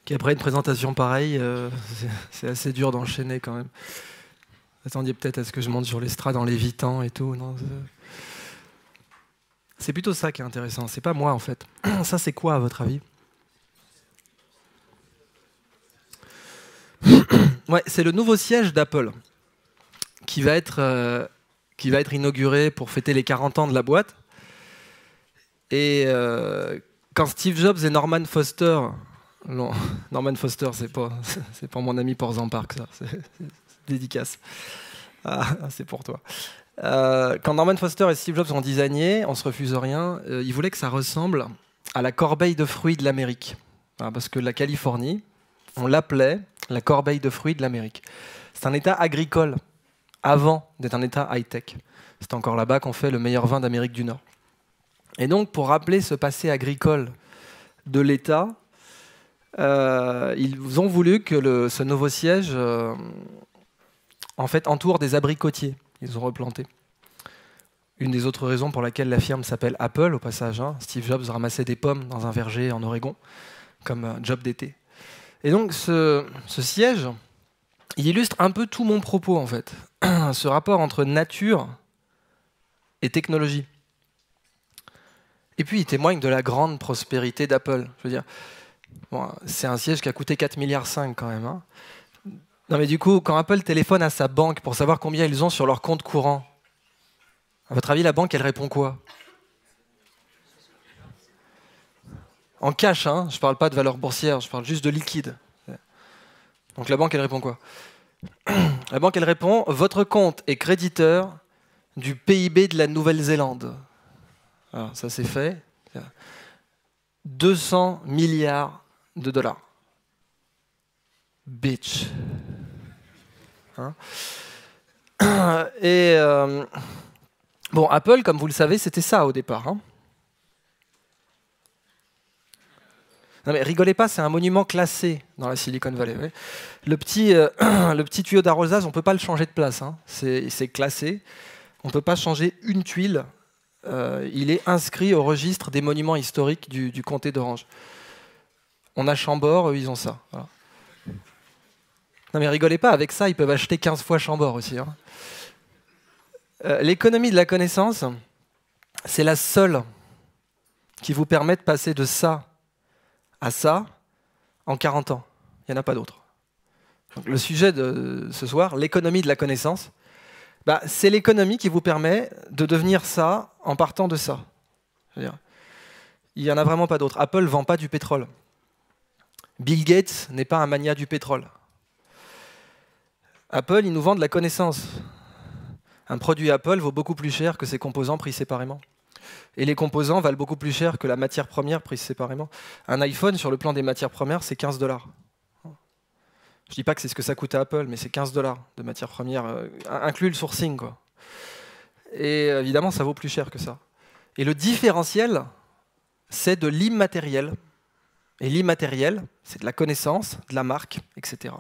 Qu'après une présentation pareille, c'est assez dur d'enchaîner quand même. Attendiez peut-être à ce que je monte sur l'estrade en lévitant et tout. Non, c'est plutôt ça qui est intéressant. C'est pas moi en fait. Ça c'est quoi à votre avis? Ouais, c'est le nouveau siège d'Apple qui va être inauguré pour fêter les 40 ans de la boîte. Et quand Steve Jobs et Norman Foster... Non, Norman Foster, c'est pas mon ami Porzampark, ça. C'est dédicace. Ah, c'est pour toi. Quand Norman Foster et Steve Jobs ont designé, on se refuse rien, ils voulaient que ça ressemble à la corbeille de fruits de l'Amérique. Parce que la Californie, on l'appelait la corbeille de fruits de l'Amérique. C'est un état agricole avant d'être un état high-tech. C'est encore là-bas qu'on fait le meilleur vin d'Amérique du Nord. Et donc, pour rappeler ce passé agricole de l'État, ils ont voulu que ce nouveau siège en fait, entoure des abricotiers. Ils ont replanté. Une des autres raisons pour laquelle la firme s'appelle Apple, au passage. Hein. Steve Jobs ramassait des pommes dans un verger en Oregon, comme job d'été. Et donc, ce siège, il illustre un peu tout mon propos, en fait. Ce rapport entre nature et technologie. Et puis, il témoigne de la grande prospérité d'Apple. Je veux dire, bon, c'est un siège qui a coûté 4,5 milliards quand même. Hein. Non, mais du coup, quand Apple téléphone à sa banque pour savoir combien ils ont sur leur compte courant, à votre avis, la banque, elle répond quoi? En cash, hein, je ne parle pas de valeur boursière, je parle juste de liquide. Donc la banque, elle répond quoi? La banque, elle répond « Votre compte est créditeur du PIB de la Nouvelle-Zélande. » Alors, ça, c'est fait. 200 milliards de dollars. Bitch. Hein? Et bon, Apple, comme vous le savez, c'était ça au départ. Hein. Non mais rigolez pas, c'est un monument classé dans la Silicon Valley. Oui. Le petit tuyau d'arrosage, on ne peut pas le changer de place. Hein. C'est classé. On ne peut pas changer une tuile. Il est inscrit au registre des monuments historiques du comté d'Orange. On a Chambord, eux, ils ont ça. Voilà. Non mais rigolez pas, avec ça, ils peuvent acheter 15 fois Chambord aussi. Hein. L'économie de la connaissance, c'est la seule qui vous permet de passer de ça à ça en 40 ans. Il n'y en a pas d'autre. Le sujet de ce soir, l'économie de la connaissance, bah, c'est l'économie qui vous permet de devenir ça en partant de ça. Il n'y en a vraiment pas d'autre. Apple ne vend pas du pétrole. Bill Gates n'est pas un mania du pétrole. Apple, il nous vend de la connaissance. Un produit Apple vaut beaucoup plus cher que ses composants pris séparément. Et les composants valent beaucoup plus cher que la matière première prise séparément. Un iPhone, sur le plan des matières premières, c'est 15 $. Je ne dis pas que c'est ce que ça coûte à Apple, mais c'est 15 $ de matières premières, inclus le sourcing, quoi. Et évidemment, ça vaut plus cher que ça. Et le différentiel, c'est de l'immatériel. Et l'immatériel, c'est de la connaissance, de la marque, etc.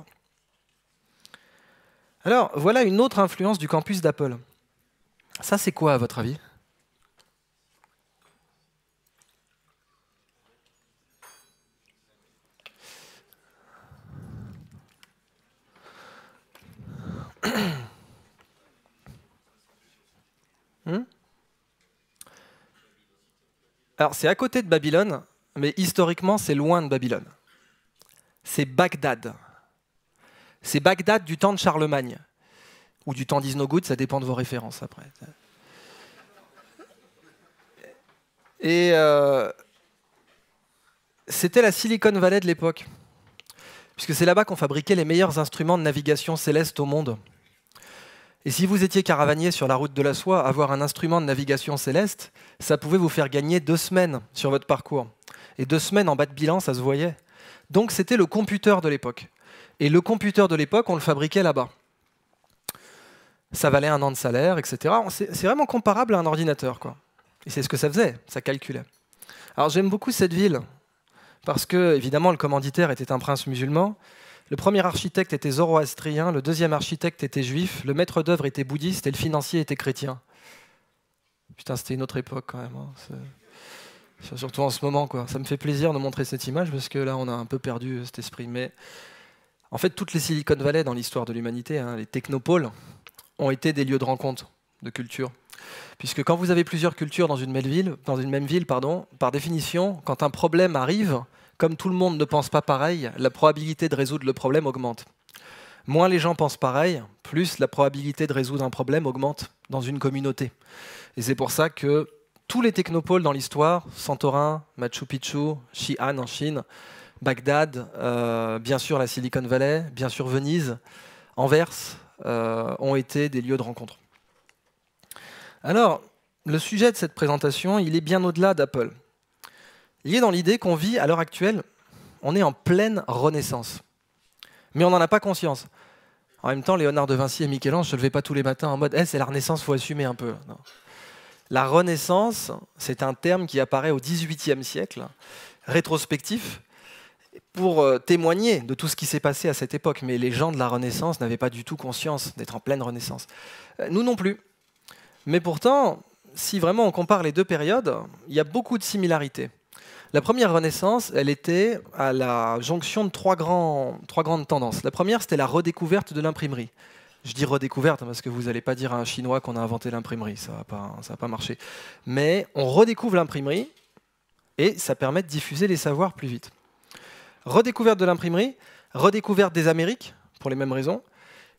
Alors, voilà une autre influence du campus d'Apple. Ça, c'est quoi, à votre avis ? Alors, c'est à côté de Babylone, mais historiquement, c'est loin de Babylone. C'est Bagdad. C'est Bagdad du temps de Charlemagne. Ou du temps d'Isnogoud, ça dépend de vos références après. Et c'était la Silicon Valley de l'époque. Puisque c'est là-bas qu'on fabriquait les meilleurs instruments de navigation céleste au monde. Et si vous étiez caravanier sur la route de la soie, avoir un instrument de navigation céleste, ça pouvait vous faire gagner 2 semaines sur votre parcours. Et 2 semaines en bas de bilan, ça se voyait. Donc c'était le computer de l'époque. Et le computer de l'époque, on le fabriquait là-bas. Ça valait 1 an de salaire, etc. C'est vraiment comparable à un ordinateur, quoi. Et c'est ce que ça faisait, ça calculait. Alors j'aime beaucoup cette ville, parce que, évidemment, le commanditaire était un prince musulman. Le premier architecte était zoroastrien, le deuxième architecte était juif, le maître d'œuvre était bouddhiste et le financier était chrétien. Putain, c'était une autre époque quand même. Hein. Surtout en ce moment, quoi. Ça me fait plaisir de montrer cette image parce que là, on a un peu perdu cet esprit. Mais en fait, toutes les Silicon Valley dans l'histoire de l'humanité, hein, les technopoles, ont été des lieux de rencontre, de culture. Puisque quand vous avez plusieurs cultures dans une même ville, par définition, quand un problème arrive, comme tout le monde ne pense pas pareil, la probabilité de résoudre le problème augmente. Moins les gens pensent pareil, plus la probabilité de résoudre un problème augmente dans une communauté. Et c'est pour ça que tous les technopoles dans l'histoire, Santorin, Machu Picchu, Xi'an en Chine, Bagdad, bien sûr la Silicon Valley, bien sûr Venise, Anvers, ont été des lieux de rencontre. Alors, le sujet de cette présentation, il est bien au-delà d'Apple. Il est dans l'idée qu'on vit à l'heure actuelle, on est en pleine renaissance. Mais on n'en a pas conscience. En même temps, Léonard de Vinci et Michel-Ange ne se levaient pas tous les matins en mode c'est la Renaissance, il faut assumer un peu. Non. La Renaissance, c'est un terme qui apparaît au XVIIIe siècle, rétrospectif, pour témoigner de tout ce qui s'est passé à cette époque. Mais les gens de la Renaissance n'avaient pas du tout conscience d'être en pleine Renaissance. Nous non plus. Mais pourtant, si vraiment on compare les deux périodes, il y a beaucoup de similarités. La première Renaissance, elle était à la jonction de trois grandes tendances. La première, c'était la redécouverte de l'imprimerie. Je dis redécouverte parce que vous n'allez pas dire à un Chinois qu'on a inventé l'imprimerie, ça va pas marcher. Mais on redécouvre l'imprimerie et ça permet de diffuser les savoirs plus vite. Redécouverte de l'imprimerie, redécouverte des Amériques, pour les mêmes raisons.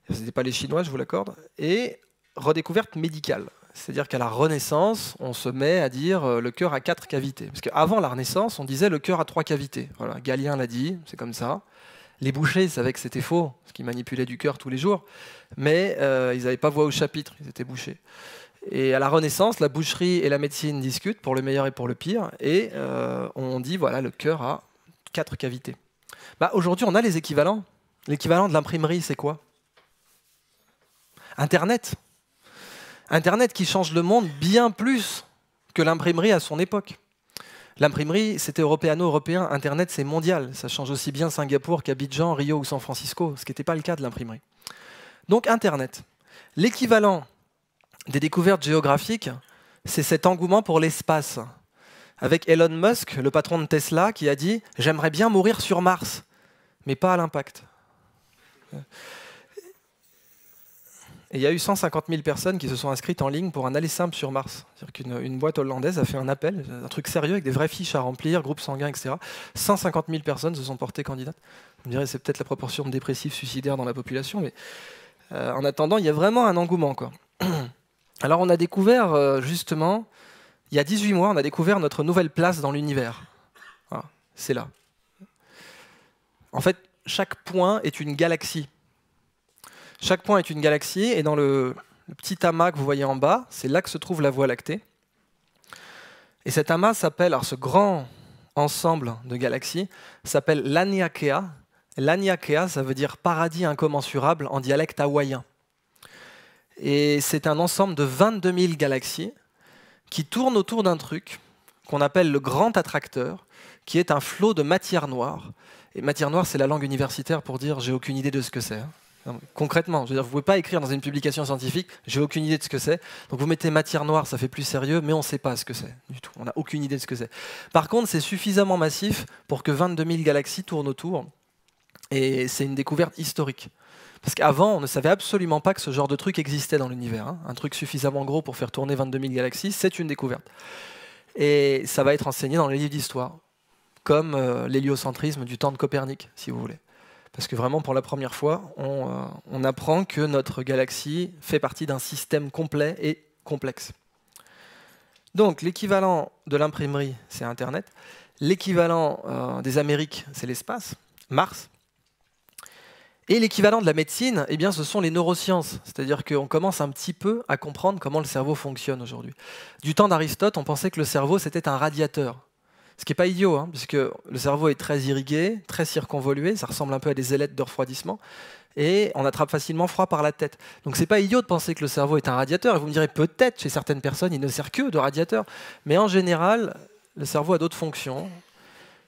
Ce n'étaient pas les Chinois, je vous l'accorde. Et redécouverte médicale. C'est-à-dire qu'à la Renaissance, on se met à dire le cœur a 4 cavités. Parce qu'avant la Renaissance, on disait le cœur a 3 cavités. Voilà, Galien l'a dit, c'est comme ça. Les bouchers savaient que c'était faux, parce qu'ils manipulaient du cœur tous les jours, mais ils n'avaient pas voix au chapitre, ils étaient bouchers. Et à la Renaissance, la boucherie et la médecine discutent pour le meilleur et pour le pire, et on dit voilà, le cœur a 4 cavités. Bah, aujourd'hui, on a les équivalents. L'équivalent de l'imprimerie, c'est quoi? Internet. Internet qui change le monde bien plus que l'imprimerie à son époque. L'imprimerie, c'était européano-européen. Internet, c'est mondial. Ça change aussi bien Singapour qu'Abidjan, Rio ou San Francisco, ce qui n'était pas le cas de l'imprimerie. Donc Internet. L'équivalent des découvertes géographiques, c'est cet engouement pour l'espace. Avec Elon Musk, le patron de Tesla, qui a dit « J'aimerais bien mourir sur Mars, mais pas à l'impact ». Et il y a eu 150 000 personnes qui se sont inscrites en ligne pour un aller simple sur Mars. C'est-à-dire qu'une boîte hollandaise a fait un appel, un truc sérieux avec des vraies fiches à remplir, groupe sanguin, etc. 150 000 personnes se sont portées candidates. Vous me direz, c'est peut-être la proportion de dépressifs suicidaires dans la population, mais en attendant, il y a vraiment un engouement, quoi. Alors on a découvert, justement, il y a 18 mois, on a découvert notre nouvelle place dans l'univers. Voilà, c'est là. En fait, chaque point est une galaxie. Chaque point est une galaxie, et dans le petit amas que vous voyez en bas, c'est là que se trouve la Voie lactée. Et cet amas s'appelle, alors ce grand ensemble de galaxies, s'appelle l'Aniakea. L'Aniakea, ça veut dire paradis incommensurable en dialecte hawaïen. Et c'est un ensemble de 22 000 galaxies qui tournent autour d'un truc qu'on appelle le grand attracteur, qui est un flot de matière noire. Et matière noire, c'est la langue universitaire pour dire « j'ai aucune idée de ce que c'est ». Concrètement, je veux dire, vous ne pouvez pas écrire dans une publication scientifique « j'ai aucune idée de ce que c'est ». Donc vous mettez matière noire, ça fait plus sérieux, mais on ne sait pas ce que c'est du tout. On n'a aucune idée de ce que c'est. Par contre, c'est suffisamment massif pour que 22 000 galaxies tournent autour. Et c'est une découverte historique. Parce qu'avant, on ne savait absolument pas que ce genre de truc existait dans l'univers. Hein. Un truc suffisamment gros pour faire tourner 22 000 galaxies, c'est une découverte. Et ça va être enseigné dans les livres d'histoire, comme l'héliocentrisme du temps de Copernic, si vous voulez. Parce que vraiment, pour la première fois, on apprend que notre galaxie fait partie d'un système complet et complexe. Donc, l'équivalent de l'imprimerie, c'est Internet. L'équivalent des Amériques, c'est l'espace, Mars. Et l'équivalent de la médecine, eh bien, ce sont les neurosciences. C'est-à-dire qu'on commence un petit peu à comprendre comment le cerveau fonctionne aujourd'hui. Du temps d'Aristote, on pensait que le cerveau, c'était un radiateur. Ce qui n'est pas idiot, hein, puisque le cerveau est très irrigué, très circonvolué, ça ressemble un peu à des ailettes de refroidissement, et on attrape facilement froid par la tête. Donc c'est pas idiot de penser que le cerveau est un radiateur, et vous me direz peut-être, chez certaines personnes, il ne sert que de radiateur, mais en général, le cerveau a d'autres fonctions,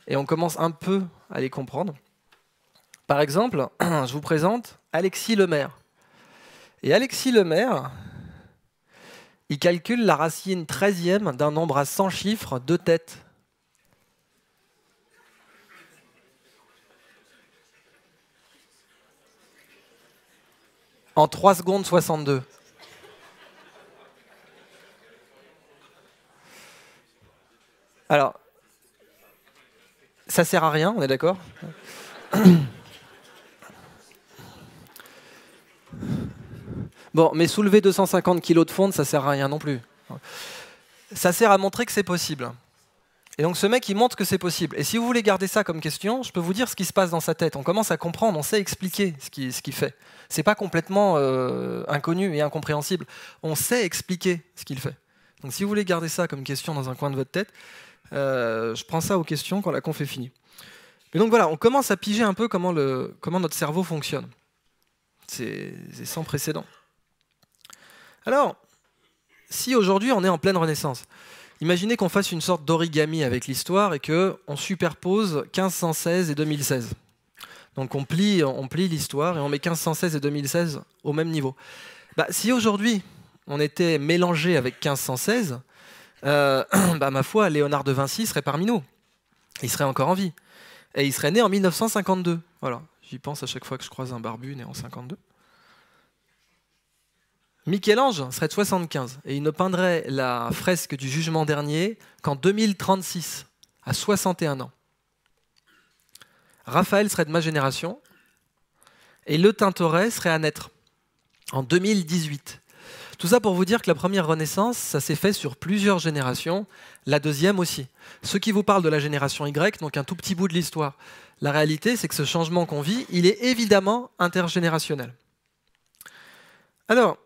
et on commence un peu à les comprendre. Par exemple, je vous présente Alexis Lemaire. Et Alexis Lemaire, il calcule la racine 13e d'un nombre à 100 chiffres, 2 têtes. En 3 secondes 62. Alors, ça sert à rien, on est d'accord? Bon, mais soulever 250 kilos de fonte, ça sert à rien non plus. Ça sert à montrer que c'est possible. Et donc ce mec, il montre que c'est possible. Et si vous voulez garder ça comme question, je peux vous dire ce qui se passe dans sa tête. On commence à comprendre, on sait expliquer ce qu'il fait. C'est pas complètement inconnu et incompréhensible. On sait expliquer ce qu'il fait. Donc si vous voulez garder ça comme question dans un coin de votre tête, je prends ça aux questions quand la conf est finie. Mais donc voilà, on commence à piger un peu comment notre cerveau fonctionne. C'est sans précédent. Alors, si aujourd'hui on est en pleine Renaissance, imaginez qu'on fasse une sorte d'origami avec l'histoire et qu'on superpose 1516 et 2016. Donc on plie l'histoire et on met 1516 et 2016 au même niveau. Bah, si aujourd'hui on était mélangé avec 1516, ma foi, Léonard de Vinci serait parmi nous. Il serait encore en vie. Et il serait né en 1952. Voilà, j'y pense à chaque fois que je croise un barbu né en 52. Michel-Ange serait de 75 et il ne peindrait la fresque du jugement dernier qu'en 2036, à 61 ans. Raphaël serait de ma génération et Le Tintoret serait à naître en 2018. Tout ça pour vous dire que la première Renaissance, ça s'est fait sur plusieurs générations, la deuxième aussi. Ceux qui vous parlent de la génération Y n'ont qu'un tout petit bout de l'histoire. La réalité, c'est que ce changement qu'on vit, il est évidemment intergénérationnel. Alors,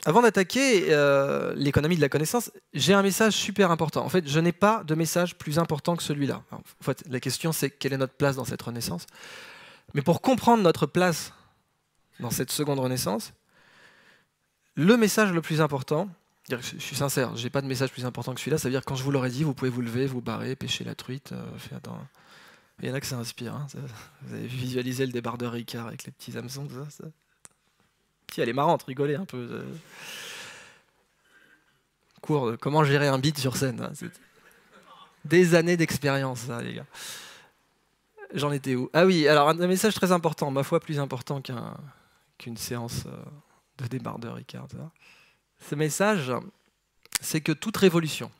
avant d'attaquer l'économie de la connaissance, j'ai un message super important. En fait, je n'ai pas de message plus important que celui-là. En fait, la question, c'est quelle est notre place dans cette Renaissance? Mais pour comprendre notre place dans cette seconde Renaissance, le message le plus important, je suis sincère, je n'ai pas de message plus important que celui-là, ça veut dire que quand je vous l'aurai dit, vous pouvez vous lever, vous barrer, pêcher la truite. Il y en a que ça inspire. Hein, ça. Vous avez visualisé le débardeur Ricard avec les petits hameçons, tout ça. Si, elle est marrante, rigolez un peu. Cours de comment gérer un beat sur scène. Hein, des années d'expérience, ça, les gars. J'en étais où? Ah oui, alors un message très important, ma foi plus important qu'une séance de débardeur Ricard. Ce message, c'est que toute révolution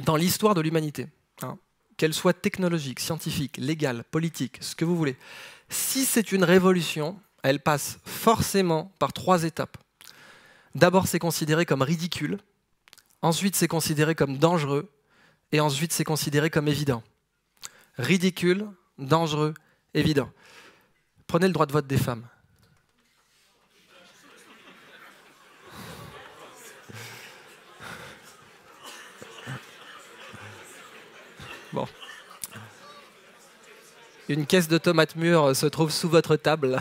dans l'histoire de l'humanité, hein, qu'elle soit technologique, scientifique, légale, politique, ce que vous voulez, si c'est une révolution, elle passe forcément par 3 étapes. D'abord, c'est considéré comme ridicule, ensuite, c'est considéré comme dangereux, et ensuite, c'est considéré comme évident. Ridicule, dangereux, évident. Prenez le droit de vote des femmes. Bon. Une caisse de tomates mûres se trouve sous votre table.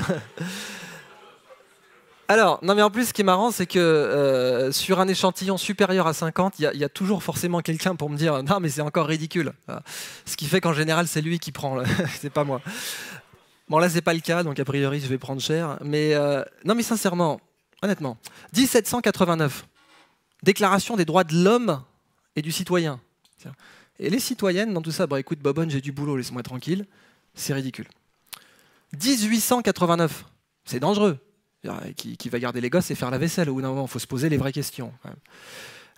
Alors, non mais en plus, ce qui est marrant, c'est que sur un échantillon supérieur à 50, il y a toujours forcément quelqu'un pour me dire « Non, mais c'est encore ridicule ». Ce qui fait qu'en général, c'est lui qui prend, c'est pas moi. Bon, là, c'est pas le cas, donc a priori, je vais prendre cher. Mais non, mais sincèrement, honnêtement, 1789, Déclaration des droits de l'homme et du citoyen. Et les citoyennes, dans tout ça, bah écoute, Bobonne, j'ai du boulot, laisse-moi tranquille. C'est ridicule. 1889, c'est dangereux. Qui va garder les gosses et faire la vaisselle? Au bout d'un moment, il faut se poser les vraies questions.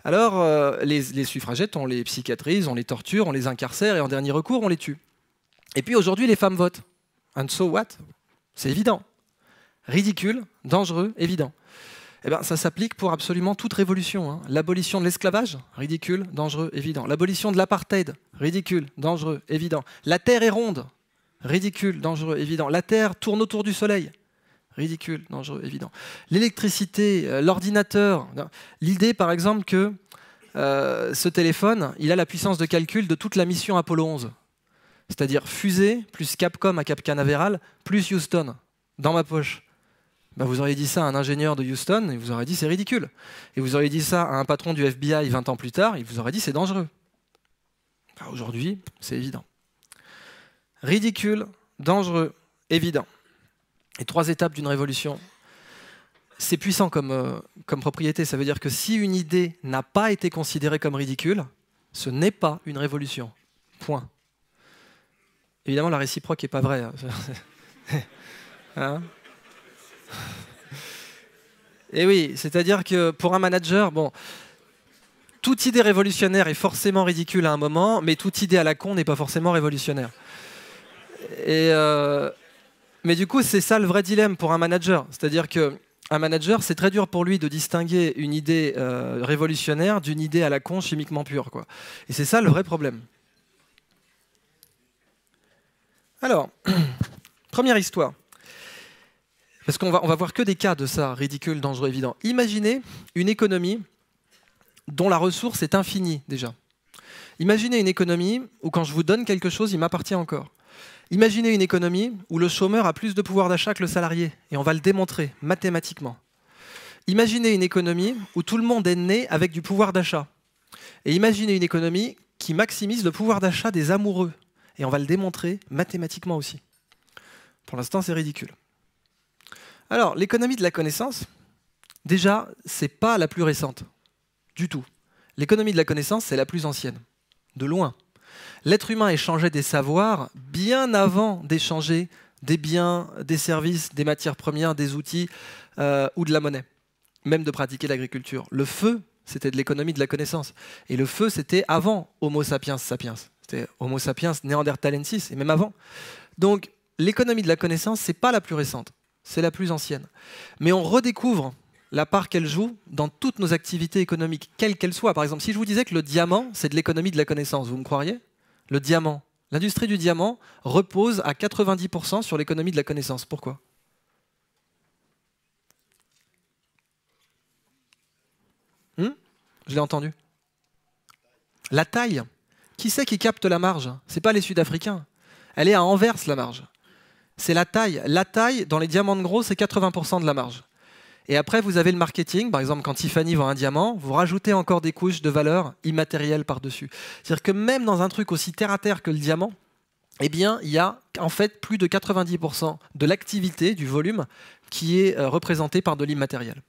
Alors, les suffragettes, on les psychiatrise, on les torture, on les incarcère et en dernier recours, on les tue. Et puis aujourd'hui, les femmes votent. And so what? C'est évident. Ridicule, dangereux, évident. Eh ben, ça s'applique pour absolument toute révolution. Hein. L'abolition de l'esclavage, ridicule, dangereux, évident. L'abolition de l'apartheid, ridicule, dangereux, évident. La Terre est ronde, ridicule, dangereux, évident. La Terre tourne autour du Soleil, ridicule, dangereux, évident. L'électricité, l'ordinateur. L'idée, par exemple, que ce téléphone, il a la puissance de calcul de toute la mission Apollo 11. C'est-à-dire fusée, plus Capcom à Cap Canaveral, plus Houston, dans ma poche. Ben vous auriez dit ça à un ingénieur de Houston, et vous auriez dit c'est ridicule. Et vous auriez dit ça à un patron du FBI 20 ans plus tard, il vous aurait dit c'est dangereux. Ben aujourd'hui, c'est évident. Ridicule, dangereux, évident. Et 3 étapes d'une révolution. C'est puissant comme propriété. Ça veut dire que si une idée n'a pas été considérée comme ridicule, ce n'est pas une révolution. Point. Évidemment, la réciproque n'est pas vraie. Hein? Et oui, c'est-à-dire que pour un manager, bon, toute idée révolutionnaire est forcément ridicule à un moment, mais toute idée à la con n'est pas forcément révolutionnaire. Et mais du coup, c'est ça le vrai dilemme pour un manager. C'est-à-dire qu'un manager, c'est très dur pour lui de distinguer une idée révolutionnaire d'une idée à la con chimiquement pure, quoi. Et c'est ça le vrai problème. Alors, première histoire. Parce qu'on va voir que des cas de ça, ridicule, dangereux, évident. Imaginez une économie dont la ressource est infinie, déjà. Imaginez une économie où quand je vous donne quelque chose, il m'appartient encore. Imaginez une économie où le chômeur a plus de pouvoir d'achat que le salarié, et on va le démontrer mathématiquement. Imaginez une économie où tout le monde est né avec du pouvoir d'achat. Et imaginez une économie qui maximise le pouvoir d'achat des amoureux, et on va le démontrer mathématiquement aussi. Pour l'instant, c'est ridicule. Alors, l'économie de la connaissance, déjà, c'est pas la plus récente, du tout. L'économie de la connaissance, c'est la plus ancienne, de loin. L'être humain échangeait des savoirs bien avant d'échanger des biens, des services, des matières premières, des outils ou de la monnaie, même de pratiquer l'agriculture. Le feu, c'était de l'économie de la connaissance. Et le feu, c'était avant Homo sapiens sapiens. C'était Homo sapiens néanderthalensis, et même avant. Donc, l'économie de la connaissance, c'est pas la plus récente. C'est la plus ancienne. Mais on redécouvre la part qu'elle joue dans toutes nos activités économiques, quelles qu'elles soient. Par exemple, si je vous disais que le diamant, c'est de l'économie de la connaissance, vous me croiriez? Le diamant. L'industrie du diamant repose à 90% sur l'économie de la connaissance. Pourquoi? Je l'ai entendu. La taille. Qui c'est qui capte la marge? Ce n'est pas les Sud-Africains. Elle est à Anvers, la marge. C'est la taille. La taille, dans les diamants de gros, c'est 80% de la marge. Et après, vous avez le marketing. Par exemple, quand Tiffany vend un diamant, vous rajoutez encore des couches de valeur immatérielle par-dessus. C'est-à-dire que même dans un truc aussi terre-à-terre que le diamant, eh bien, il y a en fait plus de 90% de l'activité, du volume, qui est représenté par de l'immatériel.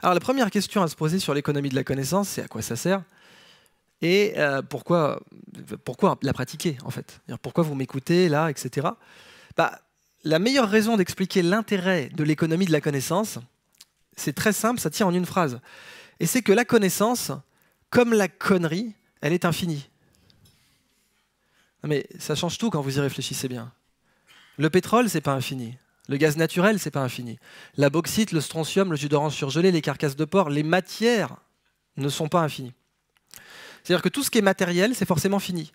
Alors, la première question à se poser sur l'économie de la connaissance, c'est à quoi ça sert? Et pourquoi la pratiquer, en fait? Pourquoi vous m'écoutez là, etc. La meilleure raison d'expliquer l'intérêt de l'économie de la connaissance, c'est très simple, ça tient en une phrase. Et c'est que la connaissance, comme la connerie, elle est infinie. Mais ça change tout quand vous y réfléchissez bien. Le pétrole, c'est pas infini. Le gaz naturel, c'est pas infini. La bauxite, le strontium, le jus d'orange surgelé, les carcasses de porc, les matières ne sont pas infinies. C'est-à-dire que tout ce qui est matériel, c'est forcément fini.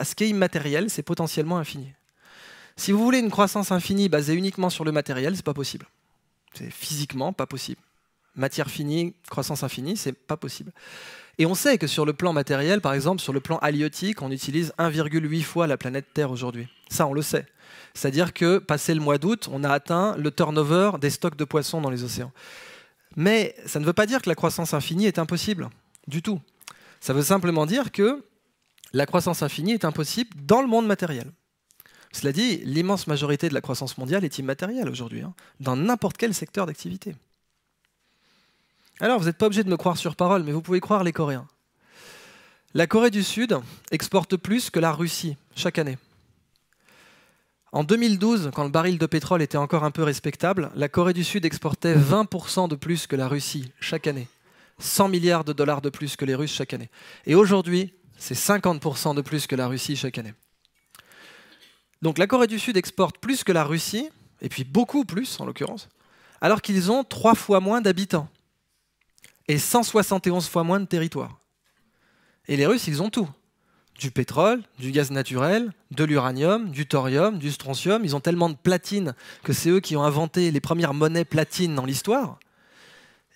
Ce qui est immatériel, c'est potentiellement infini. Si vous voulez une croissance infinie basée uniquement sur le matériel, c'est pas possible. C'est physiquement pas possible. Matière finie, croissance infinie, c'est pas possible. Et on sait que sur le plan matériel, par exemple, sur le plan halieutique, on utilise 1,8 fois la planète Terre aujourd'hui. Ça, on le sait. C'est-à-dire que, passé le mois d'août, on a atteint le turnover des stocks de poissons dans les océans. Mais ça ne veut pas dire que la croissance infinie est impossible, du tout. Ça veut simplement dire que la croissance infinie est impossible dans le monde matériel. Cela dit, l'immense majorité de la croissance mondiale est immatérielle aujourd'hui, dans n'importe quel secteur d'activité. Alors, vous n'êtes pas obligé de me croire sur parole, mais vous pouvez croire les Coréens. La Corée du Sud exporte plus que la Russie chaque année. En 2012, quand le baril de pétrole était encore un peu respectable, la Corée du Sud exportait 20% de plus que la Russie chaque année. 100 milliards de dollars de plus que les Russes chaque année. Et aujourd'hui, c'est 50% de plus que la Russie chaque année. Donc la Corée du Sud exporte plus que la Russie, et puis beaucoup plus en l'occurrence, alors qu'ils ont 3 fois moins d'habitants et 171 fois moins de territoire. Et les Russes, ils ont tout. Du pétrole, du gaz naturel, de l'uranium, du thorium, du strontium. Ils ont tellement de platine que c'est eux qui ont inventé les premières monnaies platines dans l'histoire.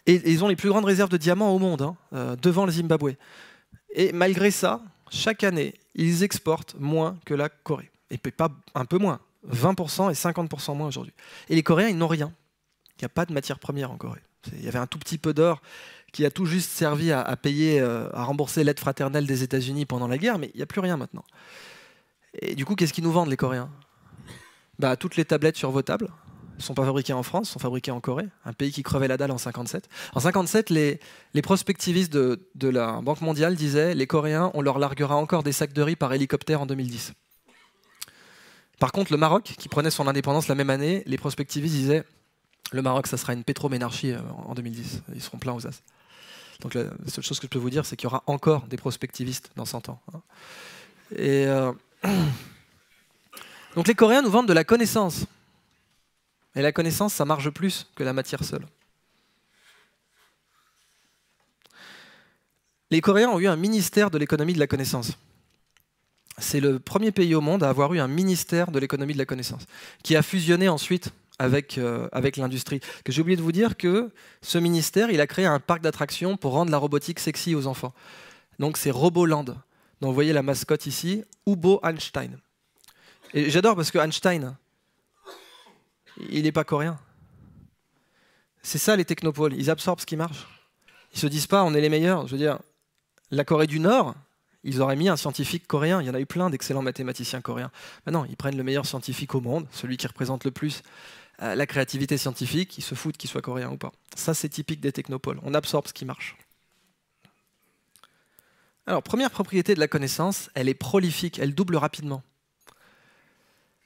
Et ils ont les plus grandes réserves de diamants au monde, devant le Zimbabwe. Et malgré ça, chaque année, ils exportent moins que la Corée. Et pas un peu moins, 20% et 50% moins aujourd'hui. Et les Coréens, ils n'ont rien. Il n'y a pas de matière première en Corée. Il y avait un tout petit peu d'or qui a tout juste servi à payer, à rembourser l'aide fraternelle des États-Unis pendant la guerre, mais il n'y a plus rien maintenant. Et du coup, qu'est-ce qu'ils nous vendent, les Coréens? Toutes les tablettes sur vos tables ne sont pas fabriquées en France, sont fabriquées en Corée, un pays qui crevait la dalle en 1957. En 1957, les prospectivistes de la Banque mondiale disaient « Les Coréens, on leur larguera encore des sacs de riz par hélicoptère en 2010 ». Par contre, le Maroc, qui prenait son indépendance la même année, les prospectivistes disaient Le Maroc, ça sera une pétroménarchie en 2010. Ils seront pleins aux as. Donc la seule chose que je peux vous dire, c'est qu'il y aura encore des prospectivistes dans 100 ans. Et donc les Coréens nous vendent de la connaissance. Et la connaissance, ça marche plus que la matière seule. Les Coréens ont eu un ministère de l'économie de la connaissance. C'est le premier pays au monde à avoir eu un ministère de l'économie de la connaissance, qui a fusionné ensuite avec l'industrie. Que j'ai oublié de vous dire que ce ministère, il a créé un parc d'attractions pour rendre la robotique sexy aux enfants. Donc c'est Roboland. Donc vous voyez la mascotte ici, Ubo Einstein. Et j'adore parce que Einstein, il n'est pas coréen. C'est ça les technopoles, ils absorbent ce qui marche. Ils se disent pas on est les meilleurs. Je veux dire, la Corée du Nord, ils auraient mis un scientifique coréen. Il y en a eu plein d'excellents mathématiciens coréens. Maintenant, ils prennent le meilleur scientifique au monde, celui qui représente le plus la créativité scientifique, ils se foutent qu'il soit coréen ou pas. Ça, c'est typique des technopoles. On absorbe ce qui marche. Alors, première propriété de la connaissance, elle est prolifique, elle double rapidement.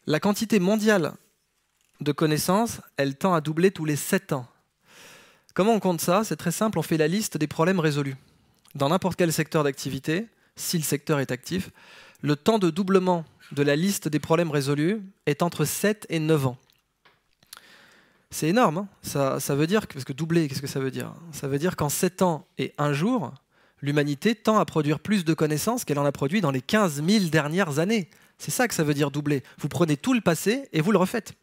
La quantité mondiale de connaissances, elle tend à doubler tous les 7 ans. Comment on compte ça? C'est très simple, on fait la liste des problèmes résolus. Dans n'importe quel secteur d'activité, si le secteur est actif, le temps de doublement de la liste des problèmes résolus est entre 7 et 9 ans. C'est énorme, hein. Ça veut dire, parce que doubler, qu'est-ce que ça veut dire? Ça veut dire qu'en 7 ans et 1 jour, l'humanité tend à produire plus de connaissances qu'elle en a produit dans les 15 000 dernières années. C'est ça que ça veut dire doubler. Vous prenez tout le passé et vous le refaites.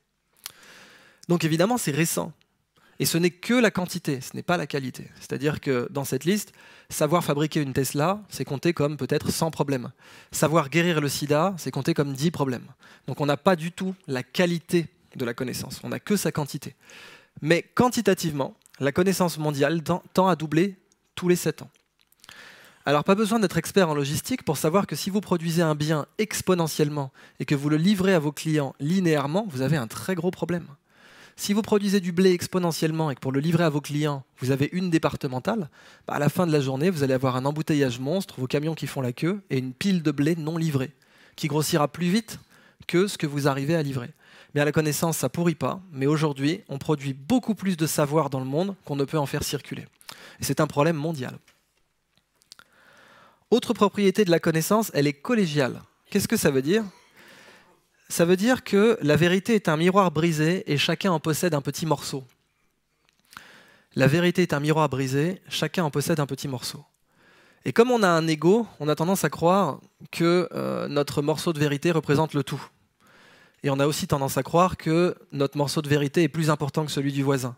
Donc évidemment, c'est récent. Et ce n'est que la quantité, ce n'est pas la qualité. C'est-à-dire que dans cette liste, savoir fabriquer une Tesla, c'est compté comme peut-être 100 problèmes. Savoir guérir le sida, c'est compté comme 10 problèmes. Donc on n'a pas du tout la qualité de la connaissance, on n'a que sa quantité. Mais quantitativement, la connaissance mondiale tend à doubler tous les 7 ans. Alors pas besoin d'être expert en logistique pour savoir que si vous produisez un bien exponentiellement et que vous le livrez à vos clients linéairement, vous avez un très gros problème. Si vous produisez du blé exponentiellement et que pour le livrer à vos clients, vous avez une départementale, à la fin de la journée, vous allez avoir un embouteillage monstre, vos camions qui font la queue et une pile de blé non livré, qui grossira plus vite que ce que vous arrivez à livrer. Bien, la connaissance, ça pourrit pas, mais aujourd'hui, on produit beaucoup plus de savoir dans le monde qu'on ne peut en faire circuler. Et c'est un problème mondial. Autre propriété de la connaissance, elle est collégiale. Qu'est-ce que ça veut dire? Ça veut dire que la vérité est un miroir brisé et chacun en possède un petit morceau. La vérité est un miroir brisé, chacun en possède un petit morceau. Et comme on a un ego, on a tendance à croire que notre morceau de vérité représente le tout. Et on a aussi tendance à croire que notre morceau de vérité est plus important que celui du voisin.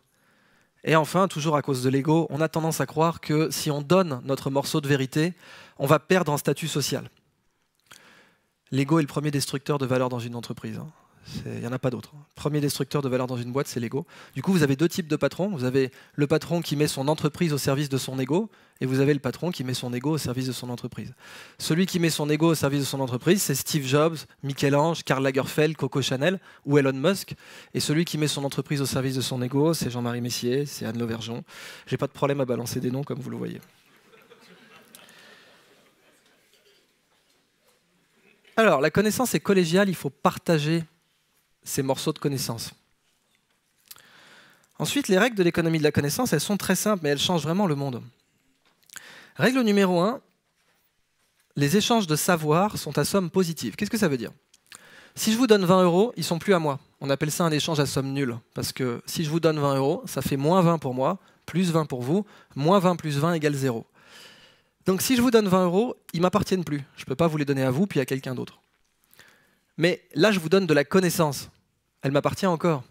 Et enfin, toujours à cause de l'ego, on a tendance à croire que si on donne notre morceau de vérité, on va perdre en statut social. L'ego est le premier destructeur de valeur dans une entreprise. Il n'y en a pas d'autre. Le premier destructeur de valeur dans une boîte, c'est l'ego. Du coup, vous avez deux types de patrons. Vous avez le patron qui met son entreprise au service de son ego, et vous avez le patron qui met son ego au service de son entreprise. Celui qui met son ego au service de son entreprise, c'est Steve Jobs, Michel-Ange, Karl Lagerfeld, Coco Chanel ou Elon Musk. Et celui qui met son entreprise au service de son ego, c'est Jean-Marie Messier, c'est Anne Lauvergeon. J'ai pas de problème à balancer des noms, comme vous le voyez. Alors, la connaissance est collégiale, il faut partager ces morceaux de connaissance. Ensuite, les règles de l'économie de la connaissance, elles sont très simples, mais elles changent vraiment le monde. Règle numéro 1, les échanges de savoir sont à somme positive. Qu'est-ce que ça veut dire? Si je vous donne 20 €, ils ne sont plus à moi. On appelle ça un échange à somme nulle. Parce que si je vous donne 20 €, ça fait moins 20 pour moi, plus 20 pour vous, moins 20 plus 20 égale 0. Donc si je vous donne 20 €, ils ne m'appartiennent plus. Je ne peux pas vous les donner à vous puis à quelqu'un d'autre. Mais là, je vous donne de la connaissance. Elle m'appartient encore.